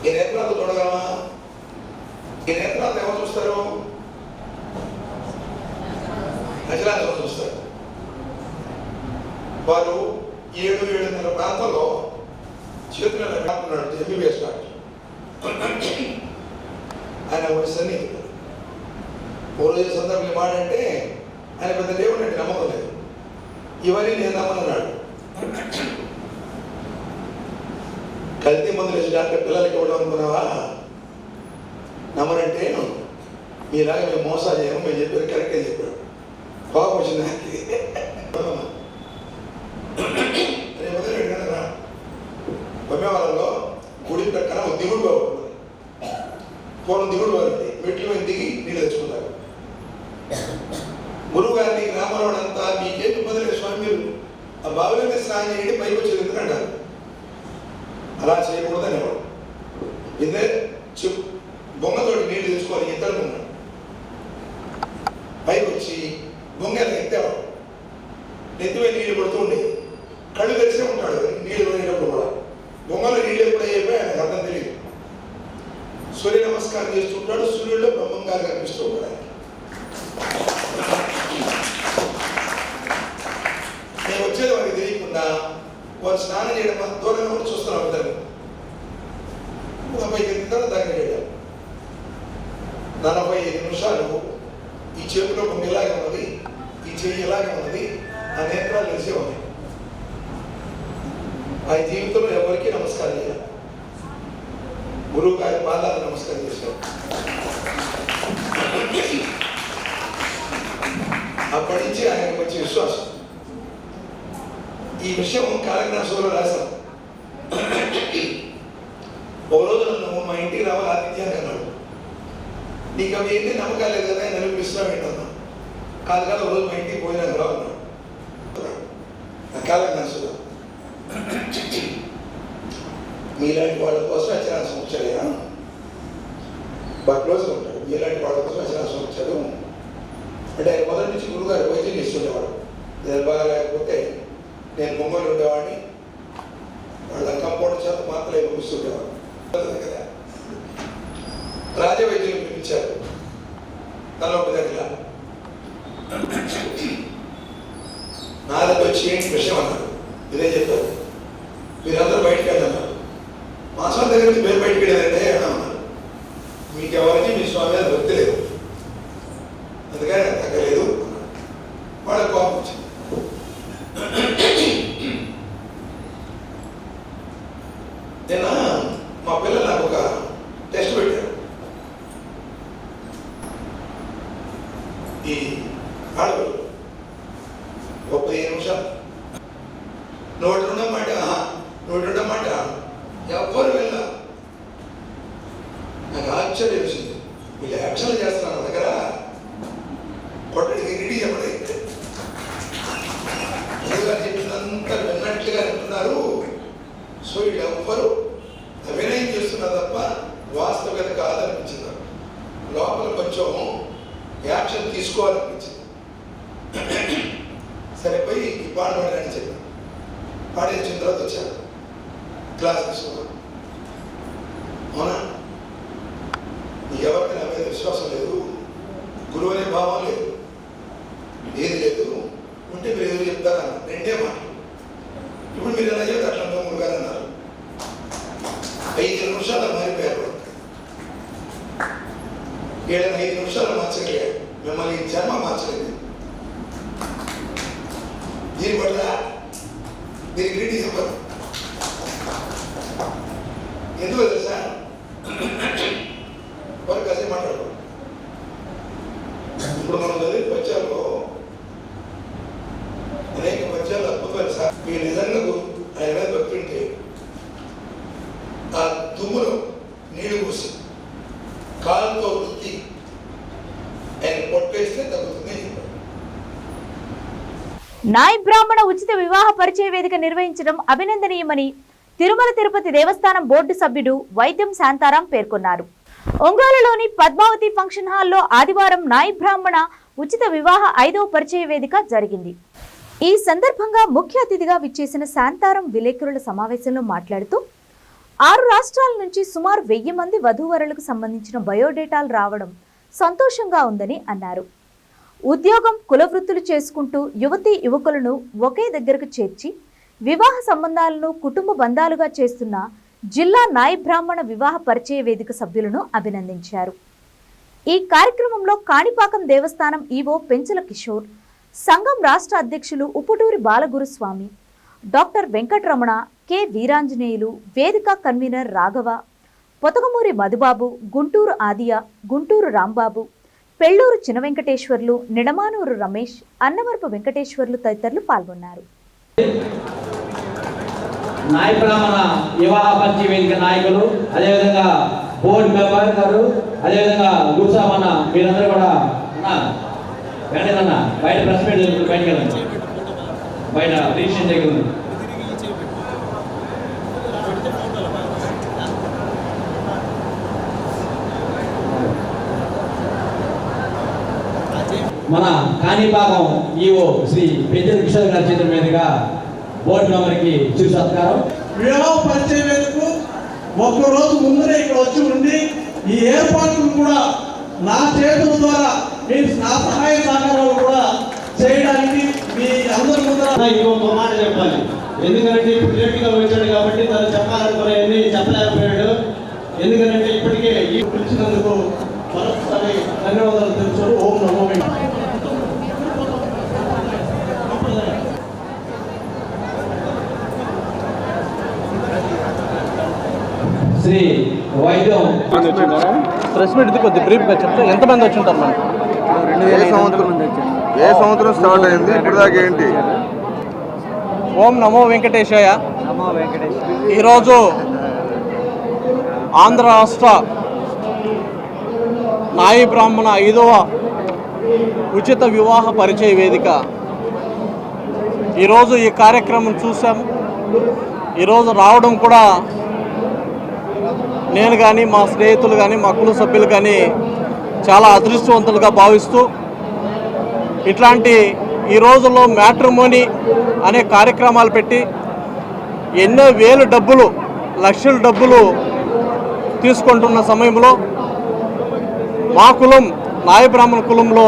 ఈ నేత్రాలతో చూడగలమా? ఈ నేత్రాలతో ఎవరు చూస్తారు? అచలానంద చూస్తారు. వారు 7-7:30 ప్రాంతంలో చేతులు పెట్టుకున్నాడు. ఎంబీబీఎస్ డాక్టర్ ఆయన సన్నిహితుడు. పూర్వ సందర్భంలో మాడంటే ఆయన పెద్ద దేవుడు అంటే నమ్మకం లేదు. ఇవన్నీ నేను నమ్మనున్నాడు. కల్తీ మందులు వేసి డాక్టర్ పిల్లలకి ఇవ్వడం అనుకున్నావా? నమ్మనంటే మీలాగా మేము మోసాలు చేయము, మేము చెప్పారు కరెక్టే చెప్పాడు. కోపం వచ్చింది నాకు. బొమ్మేవాళ్ళలో గుడి పక్కన ఒక దిగుడు బాగుంటుంది. పూర్వం దిగుడు బాగుంది. మెట్లు దిగి నీళ్ళు తెచ్చుకుంటారు. గురువు గారిని గ్రామంలో అంతా మీకేం ఇబ్బంది లేదు స్వామి, మీరు ఆ బావిలోనే స్నానం చేయండి, పైకి వచ్చేది ఎందుకంటారు. అలా చేయకూడదని ఎవరు ఇదే బొమ్మతోటి నీళ్లు తెచ్చుకోవాలి. ఇద్దరు ఉన్నాడు. పైకి వచ్చి బొంగ ఎత్తేవాడు. నెత్తివే నీళ్ళు పడుతూ ఉండే, కళ్ళు తెరిసే ఉంటాడు. నీళ్ళు వారు స్నానం చేయడం దూరంగా కూడా చూస్తున్నాం ఇద్దరు. పైకి ఎక్కిన తర్వాత దగ్గర వెళ్ళాం. 45 నిమిషాలు ఈ చేతిలో కొంచెం ఇలాగే ఉన్నది, ఈ చెయ్యి ఇలాగే ఉన్నది, ఆ నేత్రాలు తెలిసే ఉన్నాయి. ఆ జీవితంలో ఎవరికి నమస్కారం చేయాలి. గురువు గారి పాదాలు నమస్కారం చేశారు. అప్పటి నుంచి ఆయనకు వచ్చే విశ్వాసం. ఈ విషయం కాలజ్ఞాన సభలో రాశాం. ఒక రోజు నన్ను మా ఇంటికి రావాలి ఆతిథ్యాన్ని అన్నాడు. నీకు అవి ఏంటి నమ్మకాలు లేదు కదా, నన్ను పిలుస్తున్నావు ఏంటన్నా. కాదు కాదు ఒక రోజు మా ఇంటికి పోయినాక రావున్నాడు. కాలజ్ఞాన సభ మీలాంటి వాళ్ళ కోసం అచరాసం వచ్చాడు. బాగా క్లోజ్గా ఉంటాడు. మీలాంటి వాళ్ళ కోసం అచరాసం వచ్చాడు అంటే ఆయన మొదటి నుంచి గురుగారు వైద్యం చేస్తుండేవాడు. నేను బాగా లేకపోతే నేను బొమ్మలు ఉండేవాడిని, వాళ్ళ కంపౌండర్ చేత మాత్రమే పంపిస్తుండేవాడు కదా. రాజవైద్యులు పిలిపించారు. తలొక దగ్గర నా దగ్గర వచ్చి ఏంటి విషయం అన్నారు. ఇదే చెప్పారు, మీరందరూ బయటకు వెళ్ళన్నారు. మా స్వామి దగ్గర నుంచి మీరు బయటకు వెళ్ళారంటే అన్నారు. మీకు ఎవరికి మీ స్వామి మీద భక్తి లేదు, అందుకని నాకు తగ్గలేదు. వాళ్ళకి కోపం వచ్చింది. నిన్న మా పిల్లలు నాకు ఒక టెస్ట్ పెట్టారు. ఈ ఆడపిల్లలు 35 నిమిషాలు నోటి ఉండమాట ఎవ్వరు వెళ్ళా. నాకు ఆశ్చర్యం వేసింది. వీళ్ళు యాక్షన్లు చేస్తున్నారు దగ్గర కొట్టడికి రెడీ చెప్పండి. చెప్పినంత విన్నట్లుగా అంటున్నారు. సో వీళ్ళు ఎవ్వరు అభినయం చేస్తున్నారు తప్ప వాస్తవికత కాదనిపించింది. లోపల కొంచెం యాక్షన్ తీసుకోవాలనిపించింది. సరే పోయి ఈ పాట పాడని చెప్పాను. పాడేసిన తర్వాత వచ్చాను క్లాస్ తీసుకున్నాను. అవునా, నీకు ఎవరికి నా మీద విశ్వాసం లేదు, గురువు అనే భావం లేదు, ఏది లేదు, ఉంటే మీరు ఎదురు చెప్తారా? రెండే మాటలు. ఇప్పుడు మీరు ఎలా చెప్తే అట్లా మూడు గారు అన్నారు. 5 నిమిషాలు మారిపోయారు. 7-5 నిమిషాలు మార్చగలిగారు. మిమ్మల్ని జన్మ మార్చలేదు. దీని పట్ల దీనికి రెడీ చెప్పరు. ఎందుకు తెలుసా? వారు కాసేపు మాట్లాడు. ఇప్పుడు మనం చదివే పద్యాల్లో అనేక పద్యాలు అద్భుతమైన సార్. మీరు నిజంగా ఆయన మీద భక్తి ఉంటే ఆ దుమ్మును నీళ్లు పూసి కాలుతో వృత్తి ఆయన పొట్టేస్తే తగ్గుతుంది. నాయి బ్రాహ్మణ ఉచిత వివాహ పరిచయ వేదిక నిర్వహించడం అభినందనీయమని తిరుమల తిరుపతి దేవస్థానం బోర్డు సభ్యుడు వైద్యం శాంతారాం పేర్కొన్నారు. ఒంగోలులోని పద్మావతి ఫంక్షన్ హాల్లో ఆదివారం నాయి బ్రాహ్మణ ఉచిత వివాహ 5వ పరిచయ వేదిక జరిగింది. ఈ సందర్భంగా ముఖ్య అతిథిగా విచ్చేసిన శాంతారాం విలేకరుల సమావేశంలో మాట్లాడుతూ 6 రాష్ట్రాల నుంచి సుమారు 1000 మంది వధూవరులకు సంబంధించిన బయోడేటాలు రావడం సంతోషంగా ఉందని అన్నారు. ఉద్యోగం, కులవృత్తులు చేసుకుంటూ యువతీ యువకులను ఒకే దగ్గరకు చేర్చి వివాహ సంబంధాలను కుటుంబ బంధాలుగా చేస్తున్న జిల్లా నాయి బ్రాహ్మణ వివాహ పరిచయ వేదిక సభ్యులను అభినందించారు. ఈ కార్యక్రమంలో కాణిపాకం దేవస్థానం ఈవో పెంచల కిషోర్, సంఘం రాష్ట్ర అధ్యక్షులు ఉప్పుటూరి బాలగురుస్వామి, డాక్టర్ వెంకటరమణ, కె వీరాంజనేయులు, వేదిక కన్వీనర్ రాఘవ, పొతగమూరి మధుబాబు, గుంటూరు ఆదియ, గుంటూరు రాంబాబు, పెళ్లూరు చిన్న వెంకటేశ్వర్లు, నిడమానూరు రమేష్, అన్నవరపు వెంకటేశ్వర్లు తదితరులు పాల్గొన్నారు. నాయ బ్రాహ్మణ వివాహ పరిచయ వేదిక నాయకులు, అదేవిధంగా బోర్డు మెంబర్ గారు, అదేవిధంగా గురుసామన్న, మీరందరూ కూడా వెళ్ళదన్న బయట ప్రెస్ మీట్ బయటకు వెళ్ళండి. బయట రిజిస్ట్రేషన్ దగ్గర ఉంది. మన కాణిపాకం ఈవో శ్రీ పెంచల కిషోర్ గారి చేతుల మీదుగా బోర్డు మెంబర్కి చిరు సత్కారం. వివాహ పరిచయ వేదికకు ఒక్కరోజు ముందరే ఇక్కడ వచ్చి ఉండి ఈ ఏర్పాట్లు కూడా నా చేతుల ద్వారా మీరు నా సహాయ సహకారాలు కూడా చేయడానికి మీ అందరూ కూడా ఇంకొక మాట చెప్పాలి. ఎందుకంటే ఇప్పుడు లేట్గా వచ్చాడు కాబట్టి తను చెప్పాలనుకునేవన్నీ చెప్పలేకపోయాడు. ఎందుకంటే ఇప్పటికే ఈ పిలిచినందుకు మరొకసారి ధన్యవాదాలు తెలుసు. ఓం నమో వెంకటేశాయ. శ్రీ వైద్యం ప్రెస్ మీట్ కొద్ది బ్రీఫ్గా చెప్తే ఎంతమంది వచ్చి ఉంటారు మనకు? ఏ సంవత్సరం స్టార్ట్ అయింది ఇప్పుడు దాకా ఏంటి? ఓం నమో వెంకటేశాయ. ఈరోజు ఆంధ్ర రాష్ట్ర నాయి బ్రాహ్మణ 5వ ఉచిత వివాహ పరిచయ వేదిక ఈరోజు ఈ కార్యక్రమం చూసాం. ఈరోజు రావడం కూడా నేను కానీ మా స్నేహితులు కానీ మా కుల సభ్యులు కానీ చాలా అదృష్టవంతులుగా భావిస్తూ ఇట్లాంటి ఈ రోజుల్లో మ్యాట్రిమోనీ అనే కార్యక్రమాలు పెట్టి ఎన్నో వేలు డబ్బులు లక్షల డబ్బులు తీసుకుంటున్న సమయంలో మా కులం నాయ బ్రాహ్మణ కులంలో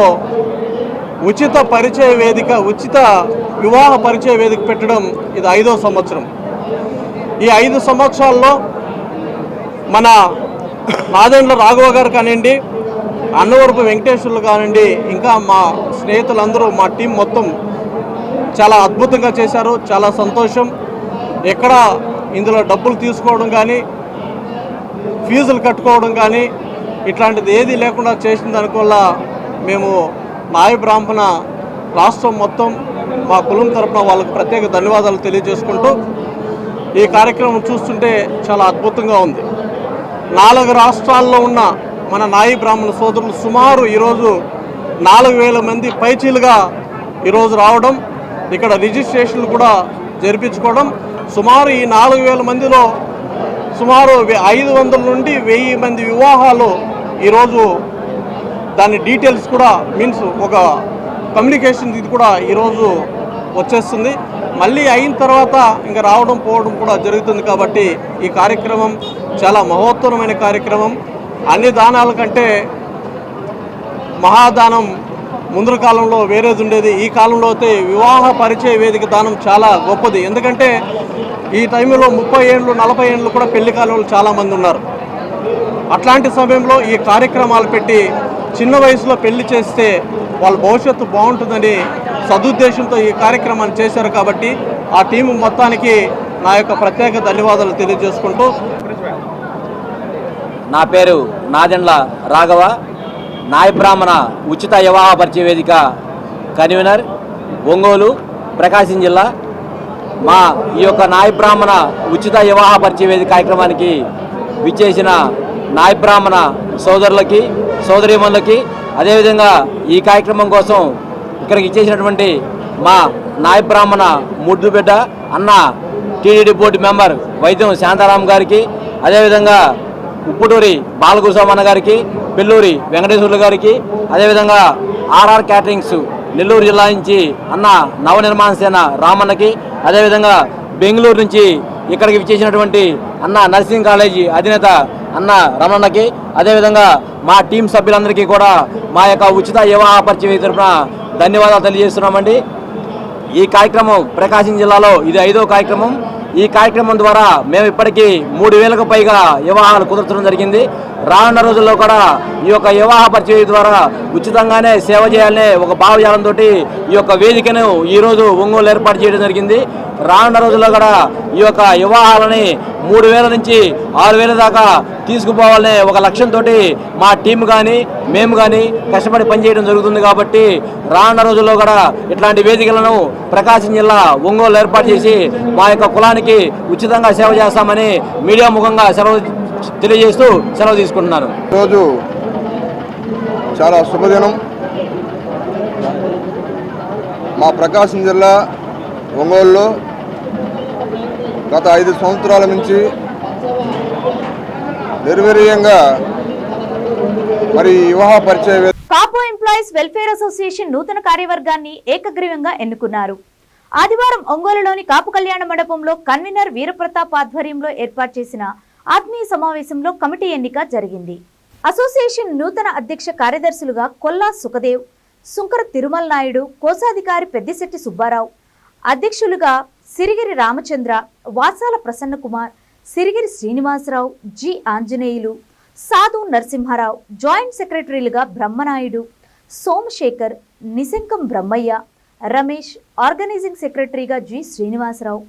ఉచిత పరిచయ వేదిక ఉచిత వివాహ పరిచయ వేదిక పెట్టడం ఇది 5వ సంవత్సరం. ఈ 5 సంవత్సరాల్లో మన నాదెండ్ల రాఘవ గారు కానివ్వండి, అన్నవరపు వెంకటేశ్వర్లు కానివ్వండి, ఇంకా మా స్నేహితులందరూ మా టీం మొత్తం చాలా అద్భుతంగా చేశారు. చాలా సంతోషం. ఎక్కడ ఇందులో డబ్బులు తీసుకోవడం కానీ ఫీజులు కట్టుకోవడం కానీ ఇట్లాంటిది ఏది లేకుండా చేసిన దానివల్ల మేము నాయ బ్రాహ్మణ రాష్ట్రం మొత్తం మా కులం తరపున వాళ్ళకి ప్రత్యేక ధన్యవాదాలు తెలియజేసుకుంటూ ఈ కార్యక్రమం చూస్తుంటే చాలా అద్భుతంగా ఉంది. 4 రాష్ట్రాల్లో ఉన్న మన నాయి బ్రాహ్మణ సోదరులు సుమారు ఈరోజు 4000 మంది పైచీలుగా ఈరోజు రావడం, ఇక్కడ రిజిస్ట్రేషన్లు కూడా జరిపించుకోవడం. సుమారు ఈ 4000 మందిలో సుమారు 500 నుండి 1000 మంది వివాహాలు ఈరోజు దాని డీటెయిల్స్ కూడా మీన్స్ ఒక కమ్యూనికేషన్ ఇది కూడా ఈరోజు వచ్చేస్తుంది. మళ్ళీ అయిన తర్వాత ఇంకా రావడం పోవడం కూడా జరుగుతుంది. కాబట్టి ఈ కార్యక్రమం చాలా మహోత్తరమైన కార్యక్రమం. అన్ని దానాల కంటే మహాదానం ముందు కాలంలో వేరేది ఉండేది. ఈ కాలంలో అయితే వివాహ పరిచయ వేదిక దానం చాలా గొప్పది. ఎందుకంటే ఈ టైంలో 30 ఏళ్ళు 40 ఏళ్ళు కూడా పెళ్లి కాలంలో చాలామంది ఉన్నారు. అట్లాంటి సమయంలో ఈ కార్యక్రమాలు పెట్టి చిన్న వయసులో పెళ్లి చేస్తే వాళ్ళ భవిష్యత్తు బాగుంటుందని సదుద్దేశంతో ఈ కార్యక్రమాన్ని చేశారు. కాబట్టి ఆ టీము మొత్తానికి నా యొక్క ప్రత్యేక ధన్యవాదాలు తెలియజేసుకుంటూ, నా పేరు నాదెండ్ల రాఘవ, నాయ బ్రాహ్మణ ఉచిత వివాహ పరిచయ వేదిక కన్వీనర్, ఒంగోలు, ప్రకాశం జిల్లా. మా ఈ యొక్క నాయ బ్రాహ్మణ ఉచిత వివాహ పరిచయ వేదిక కార్యక్రమానికి విచ్చేసిన నాయ బ్రాహ్మణ సోదరులకి సోదరీమణులకి, అదేవిధంగా ఈ కార్యక్రమం కోసం ఇక్కడికి ఇచ్చేసినటువంటి మా నాయ బ్రాహ్మణ ముద్దు బిడ్డ అన్న టీడీడీ బోర్డు మెంబర్ వైద్యం శాంతారాం గారికి, అదేవిధంగా ఉప్పుటూరి బాలగురుస్వామన్న గారికి, పెల్లూరి వెంకటేశ్వర్లు గారికి, అదేవిధంగా ఆర్ఆర్ క్యాటరింగ్స్ నెల్లూరు జిల్లా నుంచి అన్న నవనిర్మాణ సేన రామన్నకి, అదేవిధంగా బెంగళూరు నుంచి ఇక్కడికి విచ్చేసినటువంటి అన్న నర్సింగ్ కాలేజీ అధినేత అన్న రమణకి, అదేవిధంగా మా టీం సభ్యులందరికీ కూడా మా యొక్క ఉచిత వివాహ పరిచయ తరపున ధన్యవాదాలు తెలియజేస్తున్నామండి. ఈ కార్యక్రమం ప్రకాశం జిల్లాలో ఇది 5వ కార్యక్రమం. ఈ కార్యక్రమం ద్వారా మేము ఇప్పటికీ 3000కు పైగా వివాహాలు కుదర్చడం జరిగింది. రానున్న రోజుల్లో కూడా ఈ యొక్క వివాహ పరిచయ ద్వారా ఉచితంగానే సేవ చేయాలనే ఒక భావజాలంతో ఈ యొక్క వేదికను ఈరోజు ఒంగోలు ఏర్పాటు చేయడం జరిగింది. రానున్న రోజుల్లో కూడా ఈ యొక్క వివాహాలని 3000 నుంచి 6000 దాకా తీసుకుపోవాలనే ఒక లక్ష్యంతో మా టీం కానీ మేము కానీ కష్టపడి పనిచేయడం జరుగుతుంది. కాబట్టి రానున్న రోజుల్లో కూడా ఇట్లాంటి వేదికలను ప్రకాశం జిల్లా ఒంగోలు ఏర్పాటు చేసి మా యొక్క కులానికి ఉచితంగా సేవ చేస్తామని మీడియా ముఖంగా తెలియజేస్తూ సెలవు తీసుకుంటున్నాను. ఈరోజు చాలా శుభదినం. మా ప్రకాశం జిల్లా ఒంగోలులో గత 5 సంవత్సరాల నుంచి నిర్వీర్యంగా మరి వివాహ పరిచయ కాపు ఎంప్లాయీస్ వెల్ఫేర్ అసోసియేషన్ నూతన కార్యవర్గాన్ని ఏకగ్రీవంగా ఎన్నుకున్నారు. ఆదివారం ఒంగోలులోని కాపు కళ్యాణ మండపంలో కన్వీనర్ వీరప్రతాప్ ఆధ్వర్యంలో ఏర్పాటు చేసిన ఆత్మీయ సమావేశంలో కమిటీ ఎన్నిక జరిగింది. అసోసియేషన్ నూతన అధ్యక్ష కార్యదర్శులుగా కొల్లా సుఖదేవ్, సుంకర తిరుమల నాయుడు, కోశాధికారి పెద్దిశెట్టి సుబ్బారావు, అధ్యక్షులుగా సిరిగిరి రామచంద్ర, వాసాల ప్రసన్నకుమార్, సిరిగిరి శ్రీనివాసరావు, జి ఆంజనేయులు, సాధు నరసింహారావు, జాయింట్ సెక్రటరీలుగా బ్రహ్మనాయుడు, సోమశేఖర్, నిశంకం బ్రహ్మయ్య, రమేష్, ఆర్గనైజింగ్ సెక్రటరీగా జి శ్రీనివాసరావు,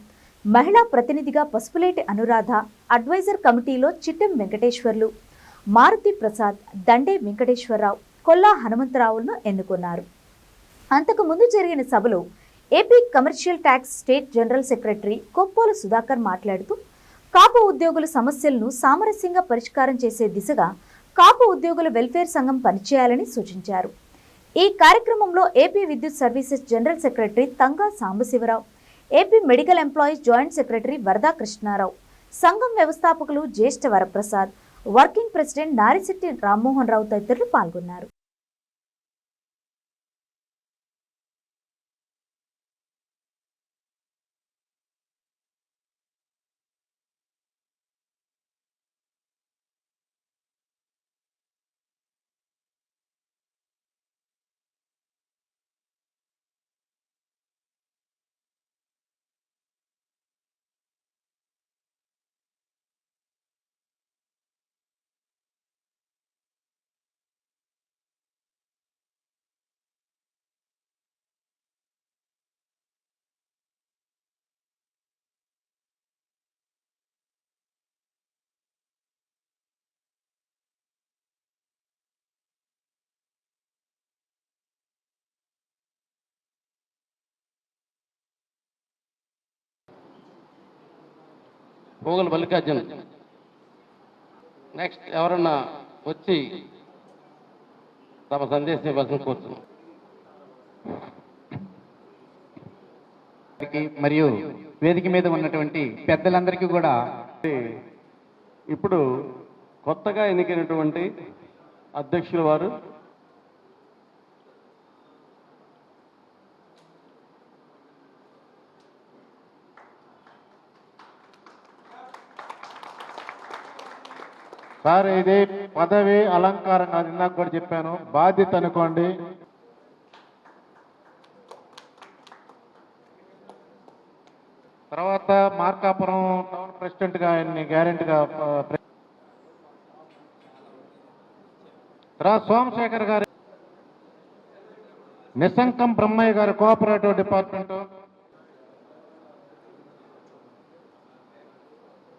మహిళా ప్రతినిధిగా పసుపులేటి అనురాధ, అడ్వైజర్ కమిటీలో చిట్టెం వెంకటేశ్వర్లు, మారుతి ప్రసాద్, దండే వెంకటేశ్వరరావు, కొల్లా హనుమంతరావులను ఎన్నుకున్నారు. అంతకుముందు జరిగిన సభలో AP commercial tax state general secretary Koppolu Sudhakar మాట్లాడుతూ కాపు ఉద్యోగుల సమస్యలను సామరస్యంగా పరిష్కారం చేసే దిశగా కాపు ఉద్యోగుల వెల్ఫేర్ సంఘం పనిచేయాలని సూచించారు. ఈ కార్యక్రమంలో ఏపీ విద్యుత్ services general secretary Thanga Sambasivarao, AP medical employees joint secretary Varada Krishnarao, సంఘం వ్యవస్థాపకులు జ్యేష్ఠ వరప్రసాద్, వర్కింగ్ ప్రెసిడెంట్ నారిశెట్టి రామ్మోహన్ రావు తదితరులు పాల్గొన్నారు. పోగల మల్లికార్జున్. నెక్స్ట్ ఎవరన్నా వచ్చి తమ సందేశం ఇవ్వాల్సిన కోరుతున్నాం. మరియు వేదిక మీద ఉన్నటువంటి పెద్దలందరికీ కూడా ఇప్పుడు కొత్తగా ఎన్నికైనటువంటి అధ్యక్షుల వారు సార్, ఇది పదవి అలంకారం కాదు, ఇందాక కూడా చెప్పాను, బాధ్యత అనుకోండి. తర్వాత మార్కాపురం టౌన్ ప్రెసిడెంట్ గా ఆయన్ని గ్యారెంటీగా, తర్వాత సోమశేఖర్ గారు, నిశంకం బ్రహ్మయ్య గారు cooperative department,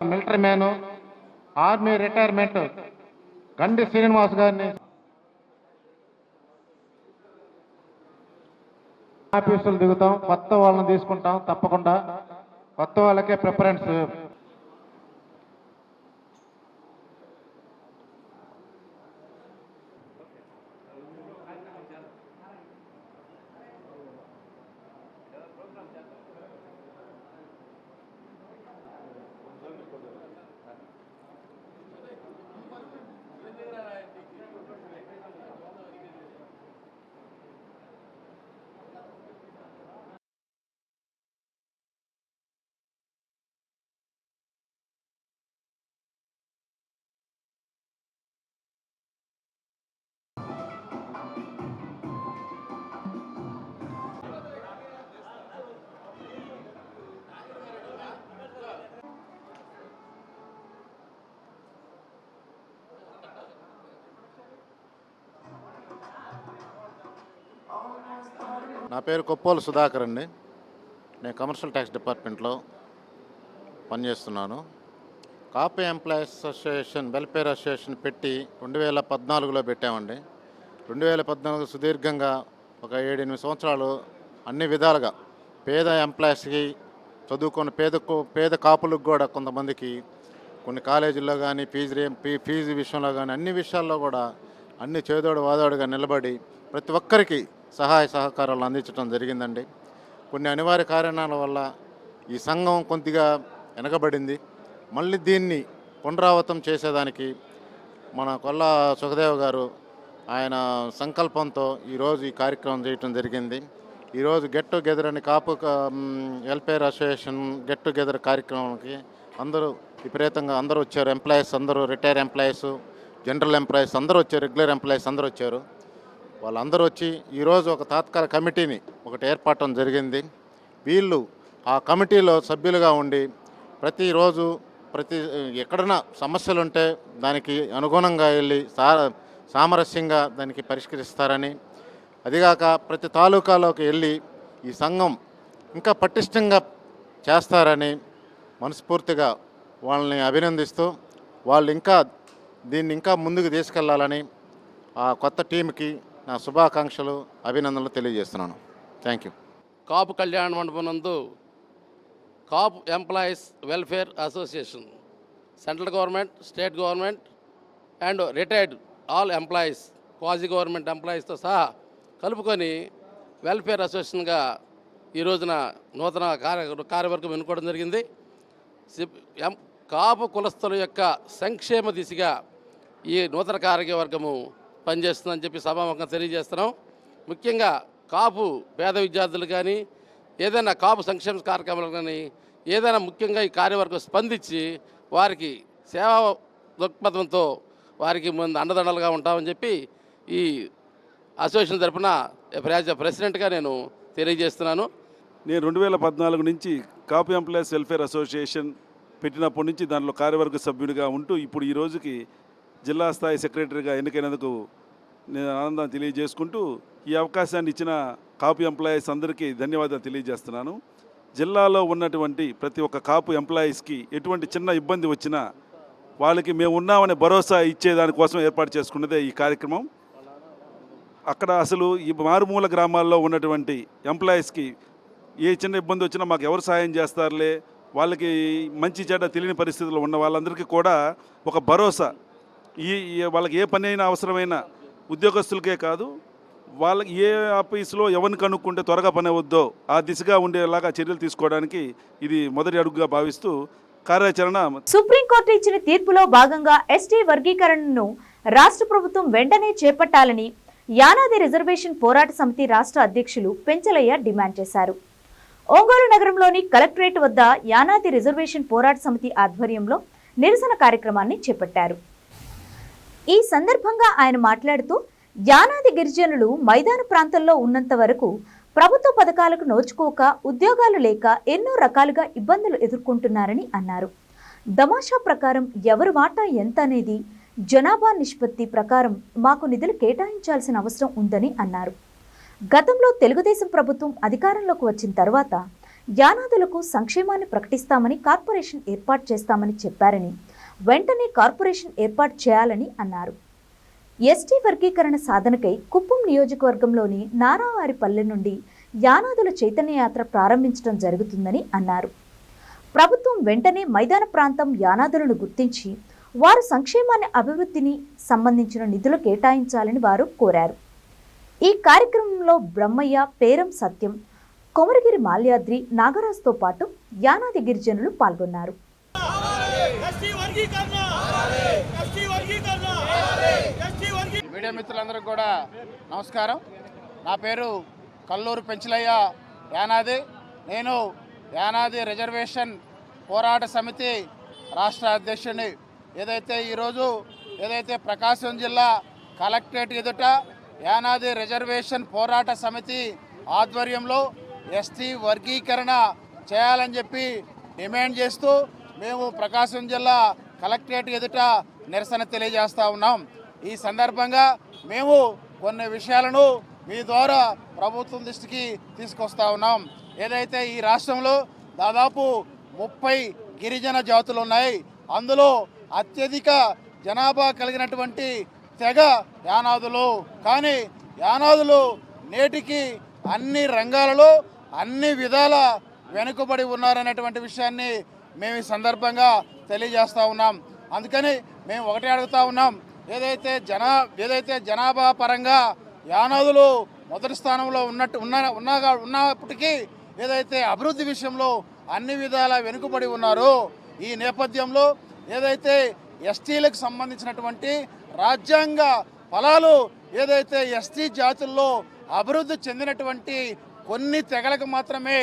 military man, army retirement గండి శ్రీనివాస్ గారిని, ఆఫీసులు దిగుతాం, కొత్త వాళ్ళని తీసుకుంటాం, తప్పకుండా కొత్త వాళ్ళకే ప్రిఫరెన్స్. నా పేరు కొప్పోలు సుధాకర్ అండి. నేను కమర్షియల్ ట్యాక్స్ డిపార్ట్మెంట్లో పనిచేస్తున్నాను. కాపు ఎంప్లాయీస్ అసోసియేషన్ వెల్ఫేర్ అసోసియేషన్ పెట్టి 2014లో పెట్టామండి. 2014 సుదీర్ఘంగా ఒక 7-8 సంవత్సరాలు అన్ని విధాలుగా పేద ఎంప్లాయీస్కి, చదువుకున్న పేద కాపులకు కూడా కొంతమందికి కొన్ని కాలేజీల్లో కానీ ఫీజు విషయంలో కానీ అన్ని విషయాల్లో కూడా అన్ని చేదోడు వాదోడుగా నిలబడి ప్రతి ఒక్కరికి సహాయ సహకారాలు అందించడం జరిగిందండి. కొన్ని అనివార్య కారణాల వల్ల ఈ సంఘం కొద్దిగా వెనకబడింది. మళ్ళీ దీన్ని పునరావృతం చేసేదానికి మన కొల్లా సుఖదేవ్ గారు ఆయన సంకల్పంతో ఈరోజు ఈ కార్యక్రమం చేయటం జరిగింది. ఈరోజు గెట్ టుగెదర్ అని కాపు వెల్ఫేర్ అసోసియేషన్ గెట్ టుగెదర్ కార్యక్రమానికి అందరూ విపరీతంగా అందరూ వచ్చారు. ఎంప్లాయీస్ అందరూ, రిటైర్ ఎంప్లాయీస్, జనరల్ ఎంప్లాయీస్ అందరూ వచ్చారు, రెగ్యులర్ ఎంప్లాయీస్ అందరూ వచ్చారు. వాళ్ళందరూ వచ్చి ఈరోజు ఒక తాత్కాలిక కమిటీని ఒకటి ఏర్పడటం జరిగింది. వీళ్ళు ఆ కమిటీలో సభ్యులుగా ఉండి ప్రతిరోజు ఎక్కడైనా సమస్యలు ఉంటే దానికి అనుగుణంగా వెళ్ళి సామరస్యంగా దానికి పరిష్కరిస్తారని, అదిగాక ప్రతి తాలూకాలోకి వెళ్ళి ఈ సంఘం ఇంకా పటిష్టంగా చేస్తారని మనస్ఫూర్తిగా వాళ్ళని అభినందిస్తూ, వాళ్ళు ఇంకా దీన్ని ఇంకా ముందుకు తీసుకెళ్లాలని ఆ కొత్త టీంకి నా శుభాకాంక్షలు, అభినందనలు తెలియజేస్తున్నాను. Thank you. కాపు కళ్యాణ మండపం నందు Kapu employees welfare association, central government, state government and retired all employees, quasi government ఎంప్లాయీస్తో సహా కలుపుకొని వెల్ఫేర్ అసోసియేషన్గా ఈ రోజున నూతన కార్యవర్గం ఎన్నుకోవడం జరిగింది. కాపు కులస్తుల యొక్క సంక్షేమ దిశగా ఈ నూతన కార్యవర్గము పనిచేస్తుందని చెప్పి సభాముఖంగా తెలియజేస్తున్నాం. ముఖ్యంగా కాపు పేద విద్యార్థులు కానీ ఏదైనా కాపు సంక్షేమ కార్యక్రమాలు కానీ ఏదైనా ముఖ్యంగా ఈ కార్యవర్గం స్పందించి వారికి సేవా దృక్పథంతో వారికి ముందు అండదండలుగా ఉంటామని చెప్పి ఈ అసోసియేషన్ తరఫున ప్రెసిడెంట్గా నేను తెలియజేస్తున్నాను. నేను 2014 నుంచి కాపు ఎంప్లాయీస్ వెల్ఫేర్ అసోసియేషన్ పెట్టినప్పటి నుంచి దాంట్లో కార్యవర్గ సభ్యుడిగా ఉంటూ ఇప్పుడు ఈ రోజుకి జిల్లా స్థాయి సెక్రటరీగా ఎన్నికైనందుకు నేను ఆనందం తెలియజేసుకుంటూ ఈ అవకాశాన్ని ఇచ్చిన కాపు ఎంప్లాయీస్ అందరికీ ధన్యవాదాలు తెలియజేస్తున్నాను. జిల్లాలో ఉన్నటువంటి ప్రతి ఒక్క కాపు ఎంప్లాయీస్కి ఎటువంటి చిన్న ఇబ్బంది వచ్చినా వాళ్ళకి మేము ఉన్నామనే భరోసా ఇచ్చేదానికోసం ఏర్పాటు చేసుకున్నదే ఈ కార్యక్రమం. అక్కడ అసలు ఈ మారుమూల గ్రామాల్లో ఉన్నటువంటి ఎంప్లాయీస్కి ఏ చిన్న ఇబ్బంది వచ్చినా మాకు ఎవరు సాయం చేస్తారులే, వాళ్ళకి మంచి చెడ్డ తెలియని పరిస్థితుల్లో ఉన్న వాళ్ళందరికీ కూడా ఒక భరోసా, వాళ్ళకి ఏ పని అయినా అవసరమైన ఉద్యోగస్తులకే కాదు, వాళ్ళకి ఏ ఆఫీసులో ఎవరిని కనుక్కుంటే త్వరగా పని అవద్దో ఆ దిశగా ఉండేలాగా చర్యలు తీసుకోవడానికి ఇది మొదటి అడుగుగా భావిస్తూ కార్యాచరణ. సుప్రీంకోర్టు ఇచ్చిన తీర్పులో భాగంగా ఎస్టీ వర్గీకరణను రాష్ట్ర ప్రభుత్వం వెంటనే చేపట్టాలని యానాది రిజర్వేషన్ పోరాట సమితి రాష్ట్ర అధ్యక్షులు పెంచలయ్య డిమాండ్ చేశారు. ఒంగోలు నగరంలోని కలెక్టరేట్ వద్ద యానాది రిజర్వేషన్ పోరాట సమితి ఆధ్వర్యంలో నిరసన కార్యక్రమాన్ని చేపట్టారు. ఈ సందర్భంగా ఆయన మాట్లాడుతూ యానాది గిరిజనులు మైదాన ప్రాంతంలో ఉన్నంత వరకు ప్రభుత్వ పథకాలకు నోచుకోక ఉద్యోగాలు లేక ఎన్నో రకాలుగా ఇబ్బందులు ఎదుర్కొంటున్నారని అన్నారు. దమాషా ప్రకారం ఎవరి వాటా ఎంత అనేది జనాభా నిష్పత్తి ప్రకారం మాకు నిధులు కేటాయించాల్సిన అవసరం ఉందని అన్నారు. గతంలో తెలుగుదేశం ప్రభుత్వం అధికారంలోకి వచ్చిన తర్వాత యానాదులకు సంక్షేమాన్ని ప్రకటిస్తామని కార్పొరేషన్ ఏర్పాటు చేస్తామని చెప్పారని, వెంటనే కార్పొరేషన్ ఏర్పాటు చేయాలని అన్నారు. ఎస్టీ వర్గీకరణ సాధనకై కుప్పం నియోజకవర్గంలోని నారావారిపల్లె నుండి యానాదుల చైతన్యయాత్ర ప్రారంభించడం జరుగుతుందని అన్నారు. ప్రభుత్వం వెంటనే మైదాన ప్రాంతం యానాదులను గుర్తించి వారు సంక్షేమాన్ని అభివృద్ధిని సంబంధించిన నిధులు కేటాయించాలని వారు కోరారు. ఈ కార్యక్రమంలో బ్రహ్మయ్య, పేరం సత్యం, కొమరగిరి మాల్యాద్రి, నాగరాజుతో పాటు యానాది గిరిజనులు పాల్గొన్నారు. మీడియా మిత్రులందరికీ కూడా నమస్కారం. నా పేరు కల్లూరు పెంచలయ్య యానాది. నేను యానాది రిజర్వేషన్ పోరాట సమితి రాష్ట్ర అధ్యక్షుడిని. ఏదైతే ప్రకాశం జిల్లా కలెక్టరేట్ ఎదుట యానాది రిజర్వేషన్ పోరాట సమితి ఆధ్వర్యంలో ఎస్టీ వర్గీకరణ చేయాలని చెప్పి డిమాండ్ చేస్తూ మేము ప్రకాశం జిల్లా కలెక్టరేట్ ఎదుట నిరసన తెలియజేస్తూ ఉన్నాం. ఈ సందర్భంగా మేము కొన్ని విషయాలను మీ ద్వారా ప్రభుత్వం దృష్టికి తీసుకొస్తా ఉన్నాం. ఏదైతే ఈ రాష్ట్రంలో దాదాపు 30 గిరిజన జాతులు ఉన్నాయి. అందులో అత్యధిక జనాభా కలిగినటువంటి తెగ యానాదులు. కానీ యానాదులు నేటికి అన్ని రంగాలలో అన్ని విధాల వెనుకబడి ఉన్నారనేటువంటి విషయాన్ని మేము ఈ సందర్భంగా తెలియజేస్తూ ఉన్నాం. అందుకని మేము ఒకటే అడుగుతూ ఉన్నాం, ఏదైతే జనాభా పరంగా యానాదులు మొదటి స్థానంలో ఉన్నప్పటికీ ఏదైతే అభివృద్ధి విషయంలో అన్ని విధాల వెనుకబడి ఉన్నారో ఈ నేపథ్యంలో ఏదైతే ఎస్టీలకు సంబంధించినటువంటి రాజ్యాంగ ఫలాలు ఏదైతే ఎస్టీ జాతుల్లో అభివృద్ధి చెందినటువంటి కొన్ని తెగలు మాత్రమే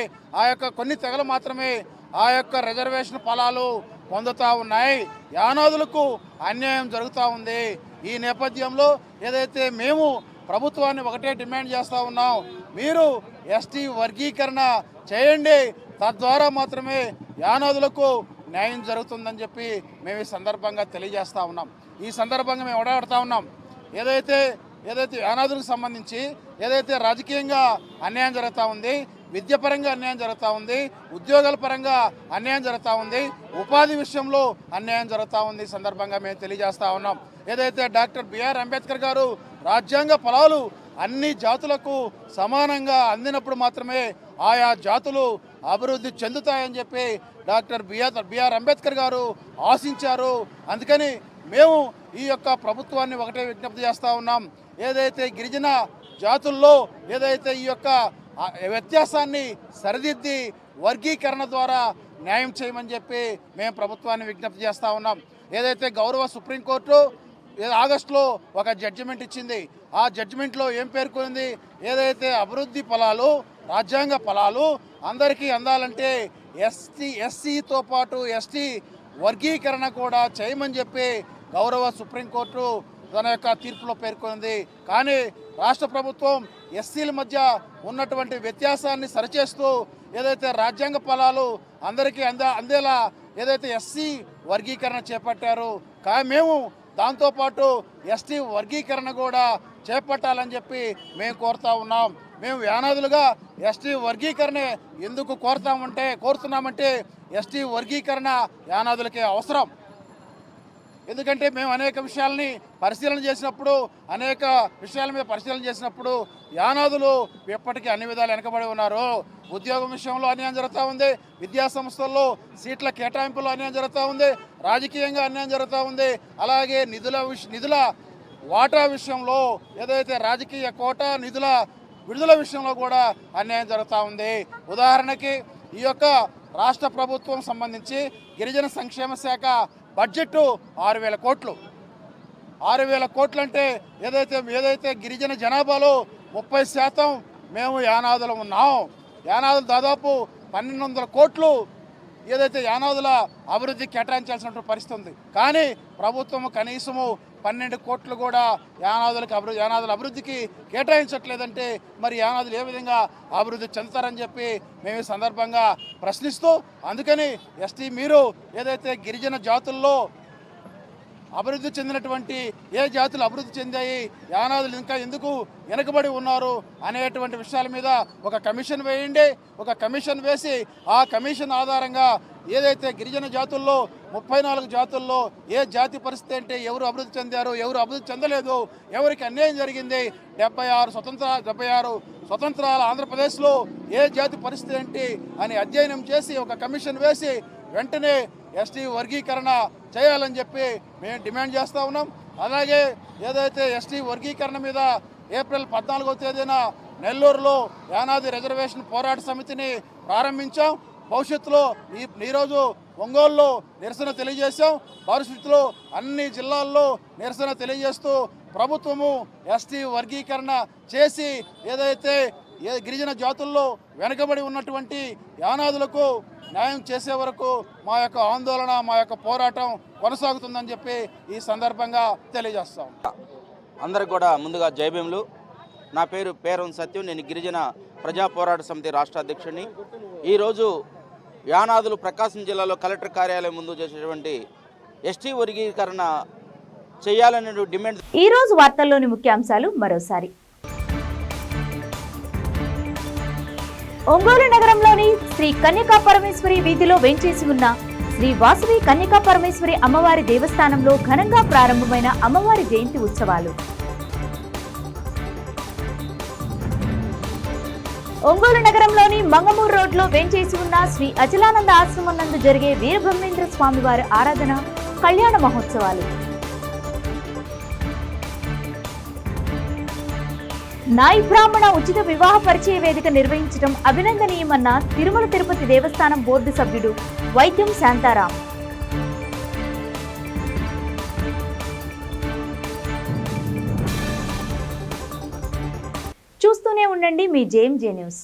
ఆ యొక్క రిజర్వేషన్ ఫలాలు పొందుతూ ఉన్నాయి. యానాదులకు అన్యాయం జరుగుతూ ఉంది. ఈ నేపథ్యంలో ఏదైతే మేము ప్రభుత్వాన్ని ఒకటే డిమాండ్ చేస్తూ ఉన్నాం, మీరు ఎస్టీ వర్గీకరణ చేయండి, తద్వారా మాత్రమే యానాదులకు న్యాయం జరుగుతుందని చెప్పి మేము ఈ సందర్భంగా తెలియజేస్తూ ఉన్నాం. ఈ సందర్భంగా మేము ఓడాడుతూ ఉన్నాం. ఏదైతే యానాదులకు సంబంధించి ఏదైతే రాజకీయంగా అన్యాయం జరుగుతూ ఉంది, విద్యాపరంగా అన్యాయం జరుగుతూ ఉంది, ఉద్యోగాల పరంగా అన్యాయం జరుగుతూ ఉంది, ఉపాధి విషయంలో అన్యాయం జరుగుతూ ఉంది. ఈ సందర్భంగా మేము తెలియజేస్తూ ఉన్నాం. ఏదైతే డాక్టర్ బిఆర్ అంబేద్కర్ గారు రాజ్యాంగ ఫలాలు అన్ని జాతులకు సమానంగా అందినప్పుడు మాత్రమే ఆయా జాతులు అభివృద్ధి చెందుతాయని చెప్పి డాక్టర్ బిఆర్ అంబేద్కర్ గారు ఆశించారు. అందుకని మేము ఈ యొక్క ప్రభుత్వాన్ని ఒకటే విజ్ఞప్తి చేస్తూ ఉన్నాం. ఏదైతే గిరిజన జాతుల్లో ఏదైతే ఈ యొక్క వ్యత్యాసాన్ని సరిదిద్ది వర్గీకరణ ద్వారా న్యాయం చేయమని చెప్పి మేము ప్రభుత్వాన్ని విజ్ఞప్తి చేస్తూ ఉన్నాం. ఏదైతే గౌరవ సుప్రీంకోర్టు ఆగస్టులో ఒక జడ్జిమెంట్ ఇచ్చింది. ఆ జడ్జిమెంట్లో ఏం పేర్కొంది? ఏదైతే అభివృద్ధి ఫలాలు, రాజ్యాంగ ఫలాలు అందరికీ అందాలంటే ఎస్సీతో పాటు ఎస్టీ వర్గీకరణ కూడా చేయమని చెప్పి గౌరవ సుప్రీంకోర్టు తన యొక్క తీర్పులో పేర్కొంది. కానీ రాష్ట్ర ప్రభుత్వం ఎస్సీల మధ్య ఉన్నటువంటి వ్యత్యాసాన్ని సరిచేస్తూ ఏదైతే రాజ్యాంగ ఫలాలు అందరికీ అందేలా ఏదైతే ఎస్సీ వర్గీకరణ చేపట్టారో కానీ మేము దాంతోపాటు ఎస్టీ వర్గీకరణ కూడా చేపట్టాలని చెప్పి మేము కోరుతా ఉన్నాం. మేము యానాదులుగా ఎస్టీ వర్గీకరణ ఎందుకు కోరుతున్నామంటే ఎస్టీ వర్గీకరణ యానాదులకే అవసరం. ఎందుకంటే మేము అనేక విషయాలని పరిశీలన చేసినప్పుడు యానాదులు ఎప్పటికీ అన్ని విధాలు వెనకబడి ఉన్నారు. ఉద్యోగం విషయంలో అన్యాయం జరుగుతూ ఉంది, విద్యా సంస్థల్లో సీట్ల కేటాయింపులో అన్యాయం జరుగుతూ ఉంది, రాజకీయంగా అన్యాయం జరుగుతూ ఉంది, అలాగే నిధుల వాటా విషయంలో ఏదైతే రాజకీయ కోటా నిధుల విడుదల విషయంలో కూడా అన్యాయం జరుగుతూ ఉంది. ఉదాహరణకి ఈ యొక్క రాష్ట్ర ప్రభుత్వం సంబంధించి గిరిజన సంక్షేమ శాఖ బడ్జెట్ 6,000 కోట్లు. 6,000 కోట్లు అంటే ఏదైతే గిరిజన జనాభాలో 30% మేము యానాదులు ఉన్నాం. యానాదులు దాదాపు 1,200 కోట్లు ఏదైతే యానాదుల అభివృద్ధి కేటాయించాల్సినటువంటి పరిస్థితి ఉంది. కానీ ప్రభుత్వం కనీసము 12 కోట్లు కూడా యానాదుల అభివృద్ధికి కేటాయించట్లేదంటే మరి యానాదులు ఏ విధంగా అభివృద్ధి చెందుతారని చెప్పి మేము ఈ సందర్భంగా ప్రశ్నిస్తూ, అందుకని ఎస్టీ మీరు ఏదైతే గిరిజన జాతుల్లో అభివృద్ధి చెందినటువంటి ఏ జాతులు అభివృద్ధి చెందాయి, యానాదులు ఇంకా ఎందుకు వెనకబడి ఉన్నారు అనేటువంటి విషయాల మీద ఒక కమిషన్ వేయండి. ఒక కమిషన్ వేసి ఆ కమిషన్ ఆధారంగా ఏదైతే గిరిజన జాతుల్లో 34 జాతుల్లో ఏ జాతి పరిస్థితి అంటే ఎవరు అభివృద్ధి చెందారు, ఎవరు అభివృద్ధి చెందలేదు, ఎవరికి అన్యాయం జరిగింది, 76 స్వతంత్రాల ఆంధ్రప్రదేశ్లో ఏ జాతి పరిస్థితి ఏంటి అని అధ్యయనం చేసి ఒక కమిషన్ వేసి వెంటనే ఎస్టీ వర్గీకరణ చేయాలని చెప్పి మేము డిమాండ్ చేస్తూ ఉన్నాం. అలాగే ఏదైతే ఎస్టీ వర్గీకరణ మీద ఏప్రిల్ 14వ తేదీన నెల్లూరులో యానాది రిజర్వేషన్ పోరాట సమితిని ప్రారంభించాం. భవిష్యత్తులో ఈరోజు ఒంగోలులో నిరసన తెలియజేశాం. భవిష్యత్తులో అన్ని జిల్లాల్లో నిరసన తెలియజేస్తూ ప్రభుత్వము ఎస్టీ వర్గీకరణ చేసి ఏదైతే గిరిజన జాతుల్లో వెనుకబడి ఉన్నటువంటి యానాదులకు న్యాయం చేసే వరకు మా యొక్క ఆందోళన, మా యొక్క పోరాటం కొనసాగుతుందని చెప్పి ఈ సందర్భంగా తెలియజేస్తాం. అందరికి కూడా ముందుగా జైభీములు. నా పేరు పేరం సత్యం. నేను గిరిజన ప్రజా పోరాట సమితి రాష్ట్ర అధ్యక్షుడిని. ఈరోజు యానాదులు ప్రకాశం జిల్లాలో కలెక్టర్ కార్యాలయం ముందు చేసేటువంటి ఎస్టీ వర్గీకరణ చేయాలనే డిమాండ్. ఈ రోజు వార్తల్లోని ముఖ్యాంశాలు మరోసారి. ఒంగోలు నగరంలోని శ్రీ కన్యకా పరమేశ్వరి వీధిలో వేంచేసి ఉన్న శ్రీ వాసవి కన్యకా పరమేశ్వరి అమ్మవారి దేవస్థానంలో ఘనంగా ప్రారంభమైన అమ్మవారి జయంతి ఉత్సవాలు. ఒంగోలు నగరంలోని మంగమూరు రోడ్లో వేంచేసి ఉన్న శ్రీ అచలానంద ఆశ్రమం నందు జరిగే వీరబ్రహ్మేంద్ర స్వామివారి ఆరాధన కళ్యాణ మహోత్సవాలు. నాయి బ్రాహ్మణ ఉచిత వివాహ పరిచయ వేదిక నిర్వహించడం అభినందనీయమన్న తిరుమల తిరుపతి దేవస్థానం బోర్డు సభ్యుడు వైద్యం శాంతారాం. చూస్తూనే ఉండండి మీ జేఎంజే న్యూస్.